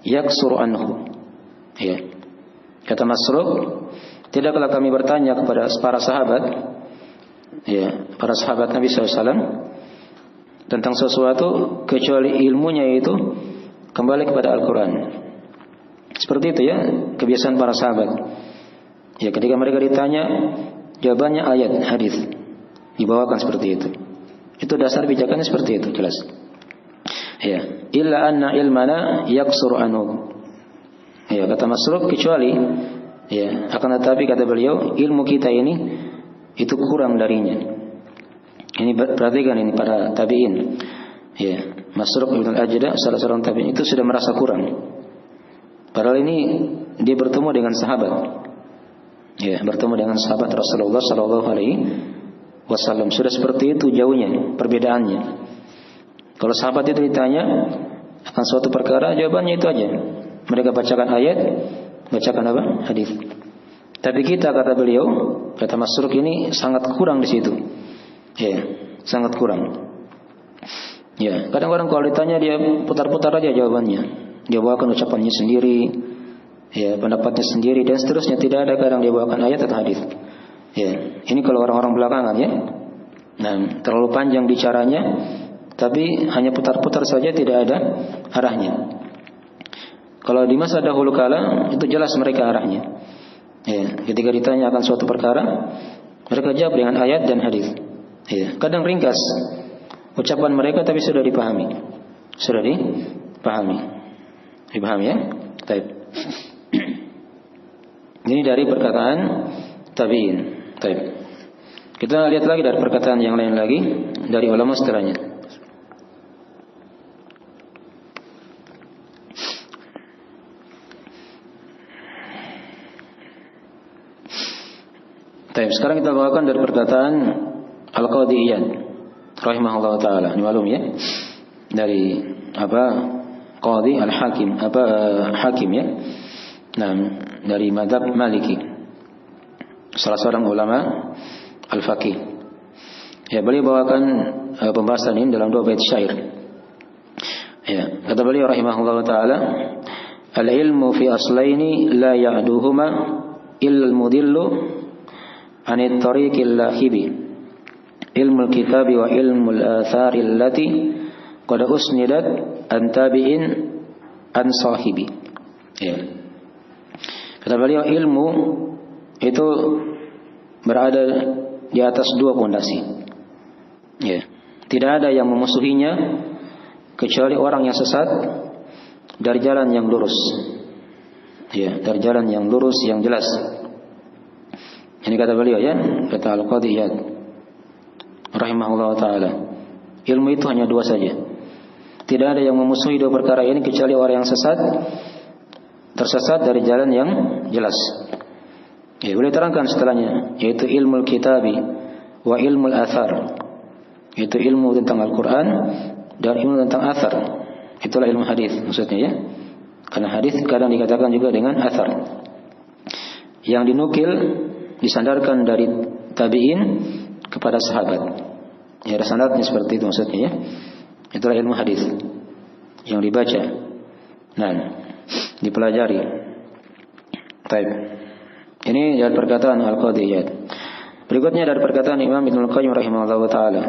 yaksuru anhu." Ya. Kata Masruq, tidaklah kami bertanya kepada para sahabat, ya, para sahabat Nabi SAW tentang sesuatu kecuali ilmunya itu kembali kepada Al-Quran. Seperti itu ya kebiasaan para sahabat. Ya, ketika mereka ditanya, jawabannya ayat, hadis, dibawakan seperti itu. Itu dasar bijakannya seperti itu, jelas. Ya, illa anna ilmana yaksuru anhu. Ya, kata Masruq, kecuali ya, akan tetapi kata beliau, ilmu kita ini itu kurang darinya. Ini perhatikan ini para tabi'in. Ya, Masruq ibn al-Ajda salah seorang tabi'in itu sudah merasa kurang. Padahal ini dia bertemu dengan sahabat. Ya, bertemu dengan sahabat Rasulullah sallallahu alaihi wasallam. Sudah seperti itu jauhnya perbedaannya. Kalau sahabat itu ditanya akan suatu perkara, jawabannya itu aja. Mereka bacakan ayat, bacakan apa? Hadis. Tapi kita, kata beliau, kata Masruq, ini sangat kurang di situ. Ya, sangat kurang. Ya, kadang orang kalau ditanya dia putar-putar aja jawabannya. Dia bawakan ucapannya sendiri, ya, pendapatnya sendiri dan seterusnya. Tidak ada kadang dia bawakan ayat atau hadis. Ya, ini kalau orang-orang belakangan ya. Nah, terlalu panjang bicaranya, tapi hanya putar-putar saja, tidak ada arahnya. Kalau di masa dahulu kala itu jelas mereka arahnya. Ya, ketika ditanya akan suatu perkara, mereka jawab dengan ayat dan hadis. Ya, kadang ringkas ucapan mereka tapi sudah dipahami. Sudah dipahami. Dipahami ya? Baik. Ini dari perkataan tabi'in. Baik. Kita lihat lagi dari perkataan yang lain lagi dari ulama setelahnya. Baik, sekarang kita bawakan dari perkataan Al-Qadhi Iyad rahimahullah taala. Ini malum ya. Dari Qadhi Al-Hakim, Hakim ya. Nah, dari mazhab Maliki. Salah seorang ulama al-faqih. Ya, beliau bawakan pembahasan ini dalam 2 bait syair. Ya, kata beliau rahimahullah taala, "Al-ilmu fi aslaini la ya'duhuma illa al-mudillu anit tariqil lahibi, ilmul kitabi wa ilmul athari allati qad usnidat an tabi'in an sahibi." Ya. Kata beliau, ilmu itu berada di atas 2 pondasi. Ya. Tidak ada yang memusuhinya kecuali orang yang sesat dari jalan yang lurus. Ya, dari jalan yang lurus yang jelas. Ini kata beliau ya, kata Al-Qadhi Iyad rahimahullah taala. Ilmu itu hanya 2 saja. Tidak ada yang memusuhi 2 perkara ini kecuali orang yang tersesat dari jalan yang jelas. Ya, boleh terangkan setelahnya, yaitu ilmu kitabi wa ilmu athar. Itu ilmu tentang Al-Quran dan ilmu tentang athar. Itulah ilmu hadis maksudnya ya. Karena hadis kadang dikatakan juga dengan athar. Yang dinukil disandarkan dari tabi'in kepada sahabat. Ya, ada sanadnya seperti itu maksudnya ya. Itulah ilmu hadis yang dibaca. Nah, dipelajari. Baik. Ini dari perkataan Al-Qadhi Iyad. Berikutnya dari perkataan Imam Ibnu Qayyim rahimahullahu taala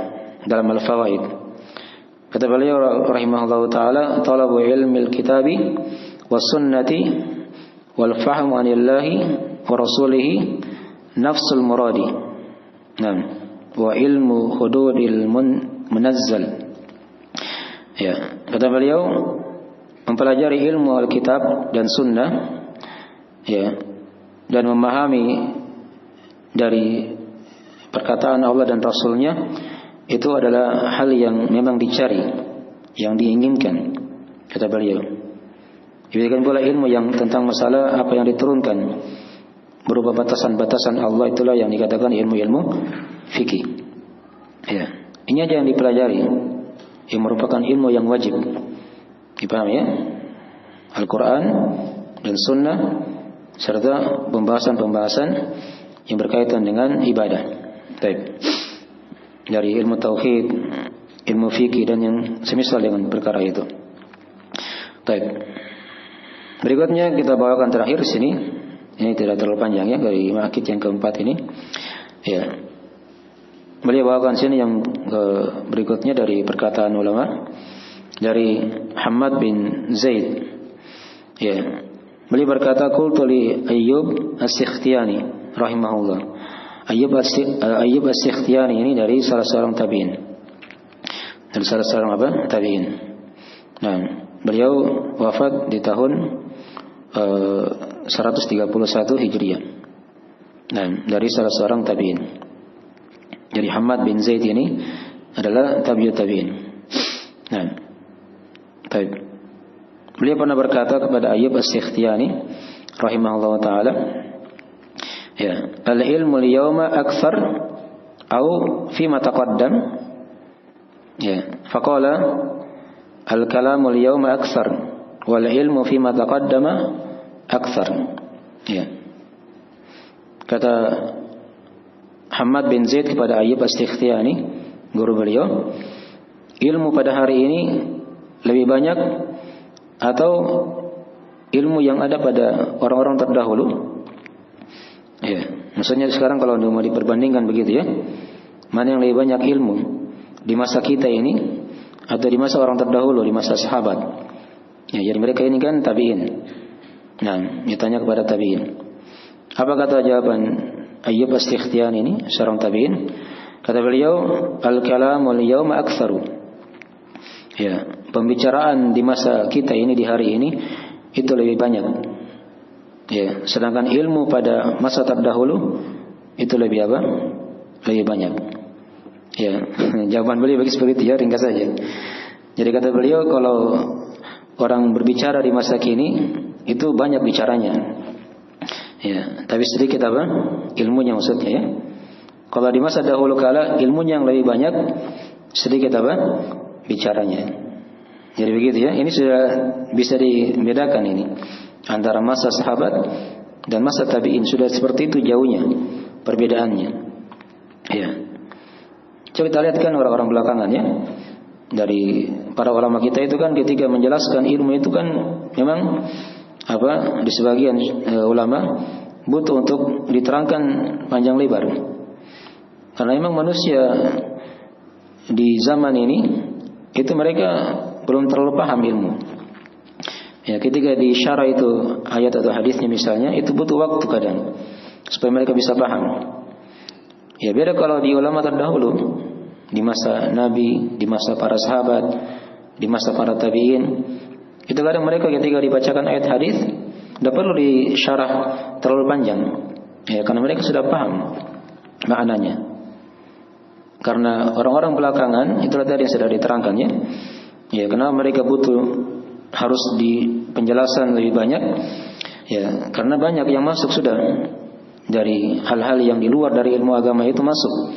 dalam Al-Fawaid. Kata beliau rahimahullahu taala, "Talabu ilmil kitabi was sunnati wal fahmu anillahi wa rasulihi nafsul muradi." Naam. Wa ilmu hududil munazzal. Ya, kata beliau, mempelajari ilmu Alkitab dan Sunnah, ya, dan memahami dari perkataan Allah dan Rasulnya, itu adalah hal yang memang dicari, yang diinginkan, kata beliau. Demikian pula ilmu yang tentang masalah apa yang diturunkan berupa batasan-batasan Allah, itulah yang dikatakan ilmu-ilmu fikih. Ya, ini aja yang dipelajari, yang merupakan ilmu yang wajib. Dipahami ya? Al-Quran dan Sunnah serta pembahasan-pembahasan yang berkaitan dengan ibadah. Baik. Dari ilmu tauhid, ilmu fikih dan yang semisal dengan perkara itu. Baik. Berikutnya kita bawakan terakhir di sini. Ini tidak terlalu panjang ya, dari makid yang keempat ini. Ya. Beliau bawakan sini yang berikutnya dari perkataan ulama dari Hamad bin Zaid. Ya. Beliau berkata, qultu li Ayyub As-Sikhtiyani rahimahullah. Ayyub As-Sikhtiyani ini dari salah seorang tabi'in. Dari salah seorang apa? Tabi'in. Nah, beliau wafat di tahun 131 Hijriah. Nah, dari salah seorang tabi'in. Jadi Hamad bin Zaid ini adalah tabi'in. Nah, baik. Beliau pernah berkata kepada Ayyub As-Sikhtiyani rahimahullah taala, ya, al-ilmu al-yawma akthar au fima taqaddam. Ya, faqala al-kalamu al-yawma akthar wal ilmu fima taqaddama akthar. Ya. Kata Hamad bin Zaid kepada Ayyub As-Sikhtiyani, guru beliau, ilmu pada hari ini lebih banyak atau ilmu yang ada pada orang-orang terdahulu? Ya, maksudnya sekarang kalau mau diperbandingkan begitu ya, mana yang lebih banyak ilmu di masa kita ini atau di masa orang terdahulu, di masa sahabat? Ya, jadi mereka ini kan tabi'in. Nah, ditanya kepada tabi'in. Apa kata jawaban Ayyub As-Sikhtiyani ini, seorang tabi'in? Kata beliau, al-kalamul yawma aktsaru. Ya, pembicaraan di masa kita ini, di hari ini, itu lebih banyak. Ya, sedangkan ilmu pada masa terdahulu itu lebih apa? Lebih banyak. Ya, jawaban beliau bagi seperti itu ya, ringkas saja. Jadi kata beliau, kalau orang berbicara di masa kini itu banyak bicaranya. Ya, tapi sedikit apa? Ilmunya maksudnya ya. Kalau di masa dahulu kala ilmunya yang lebih banyak, sedikit apa? Bicaranya. Jadi begitu ya. Ini sudah bisa dibedakan ini antara masa sahabat dan masa tabi'in, sudah seperti itu jauhnya perbedaannya. Ya. Coba kita lihat kan orang-orang belakangan ya. Dari para ulama kita itu kan ketika menjelaskan ilmu itu kan memang apa, di sebagian ulama butuh untuk diterangkan panjang lebar. Karena memang manusia di zaman ini itu mereka belum terlalu paham ilmu. Ya, ketika disyarah itu ayat atau hadisnya misalnya, itu butuh waktu kadang supaya mereka bisa paham. Ya, beda kalau di ulama terdahulu, di masa Nabi, di masa para sahabat, di masa para tabi'in, itu kadang mereka ketika dibacakan ayat hadis tidak perlu disyarah terlalu panjang. Ya, karena mereka sudah paham maknanya. Karena orang-orang belakangan itulah tadi yang sudah diterangkan ya. Ya, karena mereka butuh harus di penjelasan lebih banyak. Ya, karena banyak yang masuk sudah dari hal-hal yang di luar dari ilmu agama itu masuk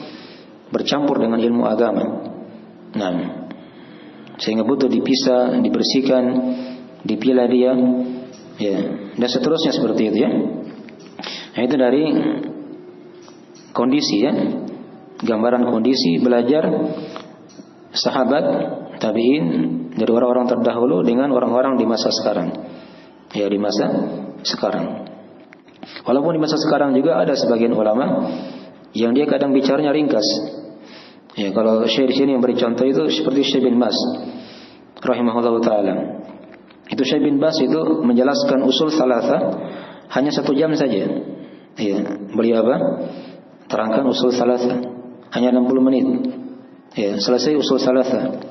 bercampur dengan ilmu agama. Nah, sehingga butuh dipisah, dibersihkan, dipilah dia, ya, dan seterusnya seperti itu ya. Nah, itu dari kondisi ya, gambaran kondisi belajar sahabat, tabi'in, dari orang-orang terdahulu dengan orang-orang di masa sekarang. ya di masa sekarang. Walaupun di masa sekarang juga ada sebagian ulama yang dia kadang bicaranya ringkas. Ya, kalau Syekh di sini yang beri contoh itu seperti Syekh bin Baz rahimahullahu taala. Itu Syekh bin Baz itu menjelaskan usul salasa hanya 1 jam saja. Ya, beliau apa? Terangkan usul salasa hanya 60 menit. Ya, selesai usul salasa.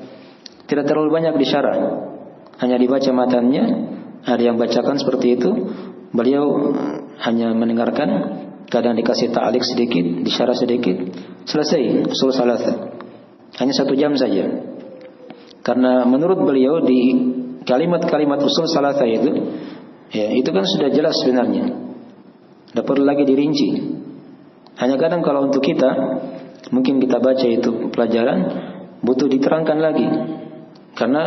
Tidak terlalu banyak disyarah. Hanya dibaca matannya, ada yang bacakan seperti itu. Beliau hanya mendengarkan, kadang dikasih ta'liq sedikit, disyarah sedikit, selesai usul salasa. Hanya 1 jam saja. Karena menurut beliau di kalimat-kalimat usul salasa itu, ya, itu kan sudah jelas sebenarnya. Tidak perlu lagi dirinci. Hanya kadang kalau untuk kita, mungkin kita baca itu pelajaran, butuh diterangkan lagi. Karena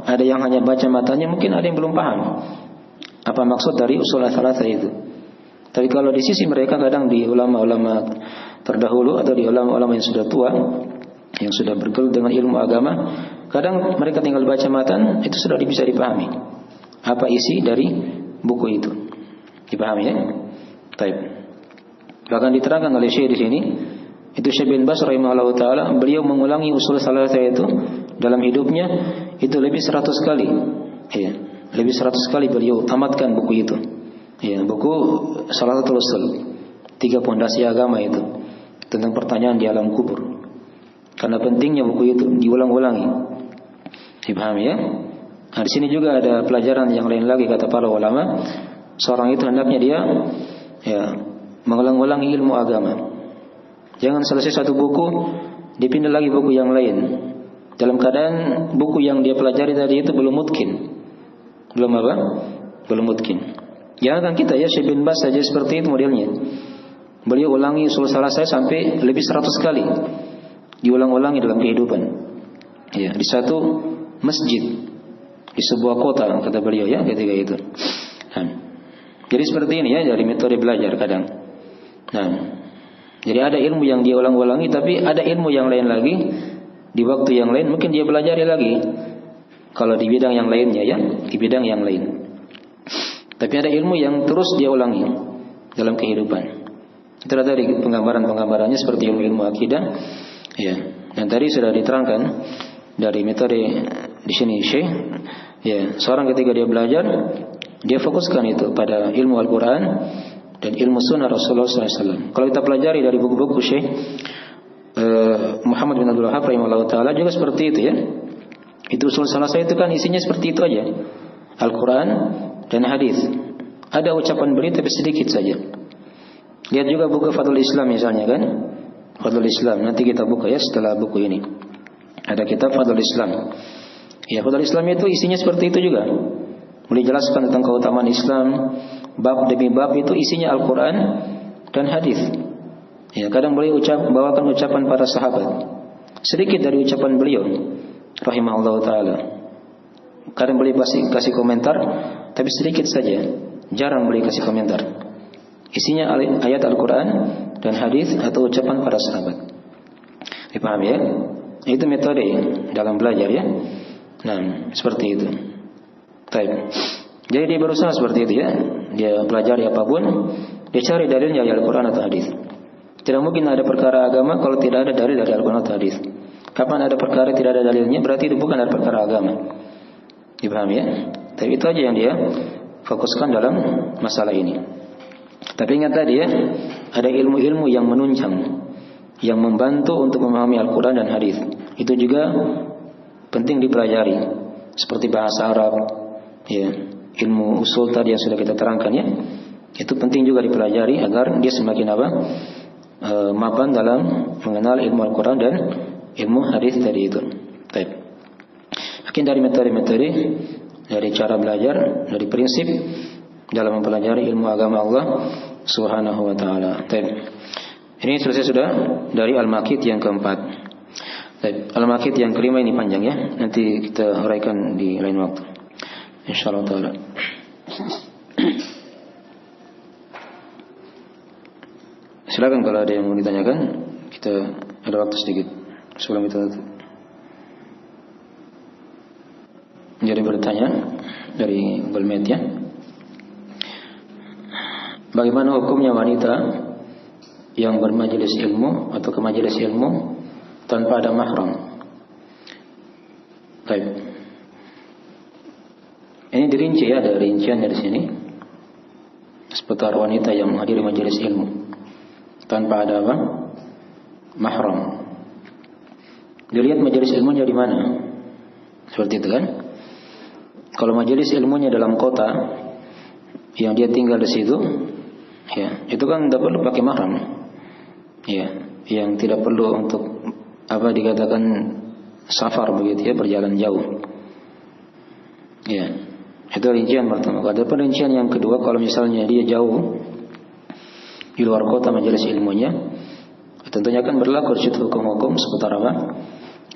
ada yang hanya baca matanya, mungkin ada yang belum paham apa maksud dari usul salasa itu. Tapi kalau di sisi mereka kadang di ulama-ulama terdahulu atau di ulama-ulama yang sudah tua, yang sudah bergelut dengan ilmu agama, kadang mereka tinggal baca matan, itu sudah bisa dipahami apa isi dari buku itu. Dipahami ya? Baik. Bahkan diterangkan oleh Syekh di sini, itu Syekh bin Baz rahimahullahu taala, beliau mengulangi usul salasa itu dalam hidupnya itu lebih 100 kali. Ya, lebih 100 kali beliau tamatkan buku itu. Ya, buku Salatul Usul, 3 pondasi agama itu, tentang pertanyaan di alam kubur. Karena pentingnya buku itu diulang-ulangi. Dipahami ya? Nah, di sini juga ada pelajaran yang lain lagi kata para ulama. Seorang itu hendaknya dia ya mengulang-ulangi ilmu agama. Jangan selesai satu buku dipindah lagi buku yang lain. Dalam keadaan buku yang dia pelajari tadi itu belum mungkin. Belum apa? Belum mungkin. Jangan kita ya, Syekh bin Baz saja seperti itu modelnya. Beliau ulangi usul salasa sampai lebih 100 kali. Diulang-ulangi dalam kehidupan. Ya, di satu masjid di sebuah kota kata beliau ya ketika itu. Nah, jadi seperti ini ya dari metode belajar kadang. Nah, jadi ada ilmu yang dia ulang-ulangi, tapi ada ilmu yang lain lagi di waktu yang lain mungkin dia pelajari lagi. Kalau di bidang yang lainnya ya, di bidang yang lain. Tapi ada ilmu yang terus dia ulangi dalam kehidupan. Itu dari penggambaran-penggambarannya seperti ilmu akidah. Ya, dan tadi sudah diterangkan dari metode di sini Syekh. Ya, seorang ketika dia belajar, dia fokuskan itu pada ilmu Al-Quran dan ilmu Sunnah Rasulullah SAW. Kalau kita pelajari dari buku-buku Syekh Muhammad bin Abdul Wahhab rahimahullah taala juga seperti itu ya. Itu usul salasa itu kan isinya seperti itu aja. Al-Quran dan hadis. Ada ucapan beliau tapi sedikit saja. Lihat juga buku Fadlul Islam misalnya kan. Fadlul Islam, nanti kita buka ya setelah buku ini. Ada kitab Fadlul Islam. Ya, Fadlul Islam itu isinya seperti itu juga. Beliau jelaskan tentang keutamaan Islam, bab demi bab itu isinya Al-Quran dan hadis. Ya, kadang beliau bawakan ucapan para sahabat. Sedikit dari ucapan beliau rahimahullah taala. Kadang beliau kasih komentar, tapi sedikit saja. Jarang beliau kasih komentar. Isinya ayat Al-Quran dan hadis atau ucapan para sahabat. Dipahami ya? Itu metode dalam belajar ya. Nah, seperti itu. Baik. Jadi dia berusaha seperti itu ya. Dia pelajari apapun, dia cari dalilnya dari Al-Quran atau hadis. Tidak mungkin ada perkara agama kalau tidak ada dalil dari Al-Quran atau hadis. Kapan ada perkara tidak ada dalilnya, berarti itu bukan ada perkara agama. Dipahami ya? Tapi itu aja yang dia fokuskan dalam masalah ini. Tapi ingat tadi ya, ada ilmu-ilmu yang menunjang, yang membantu untuk memahami Al-Quran dan hadis. Itu juga penting dipelajari, seperti bahasa Arab, ya, ilmu usul tadi yang sudah kita terangkan ya. Itu penting juga dipelajari agar dia semakin mapan dalam mengenal ilmu Al-Quran dan ilmu hadis tadi itu. Baik. Mungkin dari metode-metode, dari cara belajar, dari prinsip dalam mempelajari ilmu agama Allah Subhanahu wa taala. Ini selesai sudah dari Al-Maqit yang keempat. Al-Maqit yang kelima ini panjang ya. Nanti kita uraikan di lain waktu. Insyaallah taala. Silakan kalau ada yang mau ditanyakan, kita ada waktu sedikit sebelum kita tutup. Jadi bertanya dari Google Meet ya. bagaimana hukumnya wanita yang bermajelis ilmu atau ke majelis ilmu tanpa ada mahram? Baik. Ini dirinci ya, ada rincian dari sini seputar wanita yang menghadiri majelis ilmu tanpa ada apa? Mahram. Dilihat majelis ilmunya di mana. Seperti itu kan? Kalau majelis ilmunya dalam kota yang dia tinggal di situ, ya, itu kan tidak perlu pakai mahram. Ya, yang tidak perlu untuk apa dikatakan safar begitu ya, berjalan jauh. Ya, itu rincian pertama. Ada perincian yang kedua, kalau misalnya dia jauh di luar kota majelis ilmunya, tentunya akan berlaku di situ hukum-hukum seputar apa?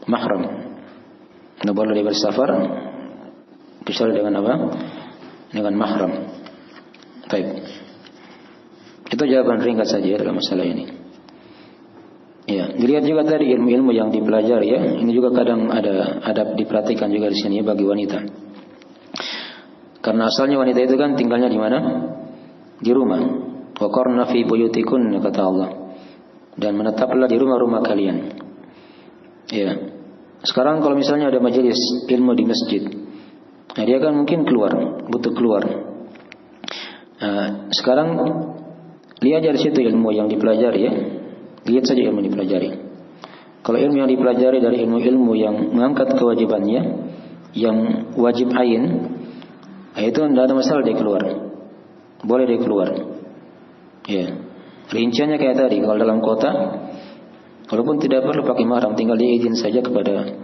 Mahram. Tidak boleh dia bersafar kecuali dengan apa? Dengan mahram. Baik. Itu jawaban ringkas saja dalam masalah ini. Ya, dilihat juga tadi ilmu-ilmu yang dipelajari ya. Ini juga kadang ada diperhatikan juga di sini ya, bagi wanita. Karena asalnya wanita itu kan tinggalnya di mana? Di rumah. Wa qarna fi buyutikunna, kata Allah. Dan menetaplah di rumah-rumah kalian. Ya. Sekarang kalau misalnya ada majelis ilmu di masjid, nah dia kan mungkin keluar, butuh keluar. Nah, sekarang lihat dari situ ilmu yang dipelajari ya. Lihat saja ilmu yang dipelajari. Kalau ilmu yang dipelajari dari ilmu-ilmu yang mengangkat kewajibannya, yang wajib ain, nah itu tidak ada masalah dia keluar. Boleh dia keluar. Ya. Rinciannya kayak tadi, kalau dalam kota, walaupun tidak perlu pakai mahram, tinggal dia izin saja kepada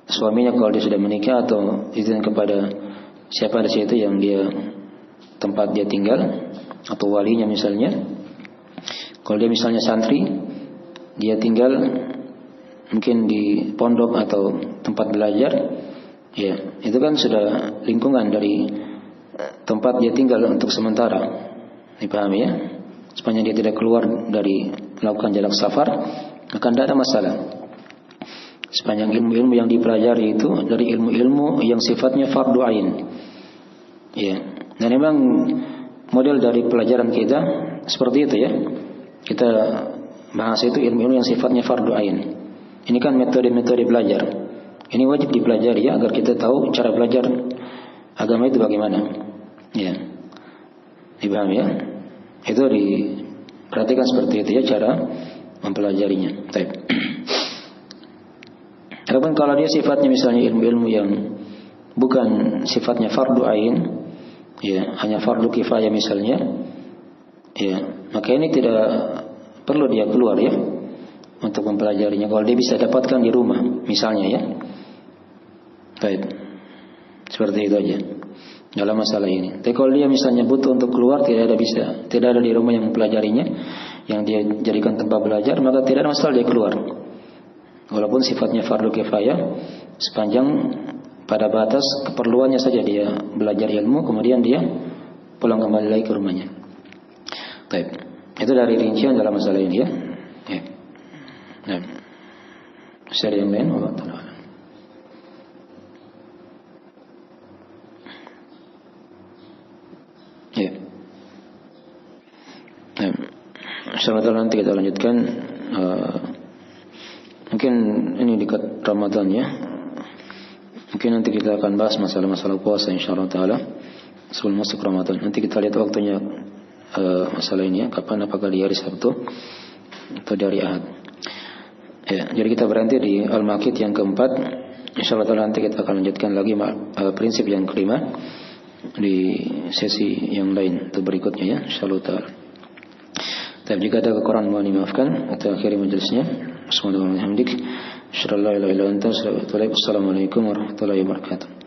suaminya kalau dia sudah menikah, atau izin kepada siapa di situ yang dia tempat dia tinggal, atau walinya misalnya. Kalau dia misalnya santri, dia tinggal mungkin di pondok atau tempat belajar, ya itu kan sudah lingkungan dari tempat dia tinggal untuk sementara. Dipahami ya? Sepanjang dia tidak keluar dari melakukan jalan safar, maka tidak ada masalah. Sepanjang ilmu-ilmu yang dipelajari itu dari ilmu-ilmu yang sifatnya fardu ain. Ya. Dan memang model dari pelajaran kita seperti itu ya. Kita bahas itu ilmu-ilmu yang sifatnya fardu ain. Ini kan metode-metode belajar. Ini wajib dipelajari ya, agar kita tahu cara belajar agama itu bagaimana. Ya. Dipahami ya? Itu diperhatikan seperti itu ya cara mempelajarinya. Baik. Adapun kalau dia sifatnya misalnya ilmu-ilmu yang bukan sifatnya fardu ain, ya, hanya fardu kifayah misalnya, ya, maka ini tidak perlu dia keluar ya untuk mempelajarinya. Kalau dia bisa dapatkan di rumah misalnya ya. Baik. Seperti itu aja dalam masalah ini. Tapi kalau dia misalnya butuh untuk keluar, tidak ada di rumah yang mempelajarinya, yang dia jadikan tempat belajar, maka tidak ada masalah dia keluar. Walaupun sifatnya fardu kifayah, sepanjang pada batas keperluannya saja dia belajar ilmu, kemudian dia pulang kembali lagi ke rumahnya. Baik. Itu dari rincian dalam masalah ini ya. Ya. Nah. Seri yang lain, Allah Ta'ala. Ya. Insyaallah nanti kita lanjutkan. Mungkin ini dekat Ramadan ya. Mungkin nanti kita akan bahas masalah-masalah puasa insyaallah taala sebelum masuk Ramadan. Nanti kita lihat waktunya masalah ini ya, kapan, apakah di hari Sabtu atau di hari Ahad. Ya, jadi kita berhenti di Al-Maqit yang keempat. Insyaallah taala nanti kita akan lanjutkan lagi prinsip yang kelima di sesi yang lain atau berikutnya ya, insyaallah taala. Dan jika ada kekurangan mohon dimaafkan. Kita akhiri majelisnya. Assalamualaikum warahmatullahi wabarakatuh. Assalamualaikum warahmatullahi wabarakatuh.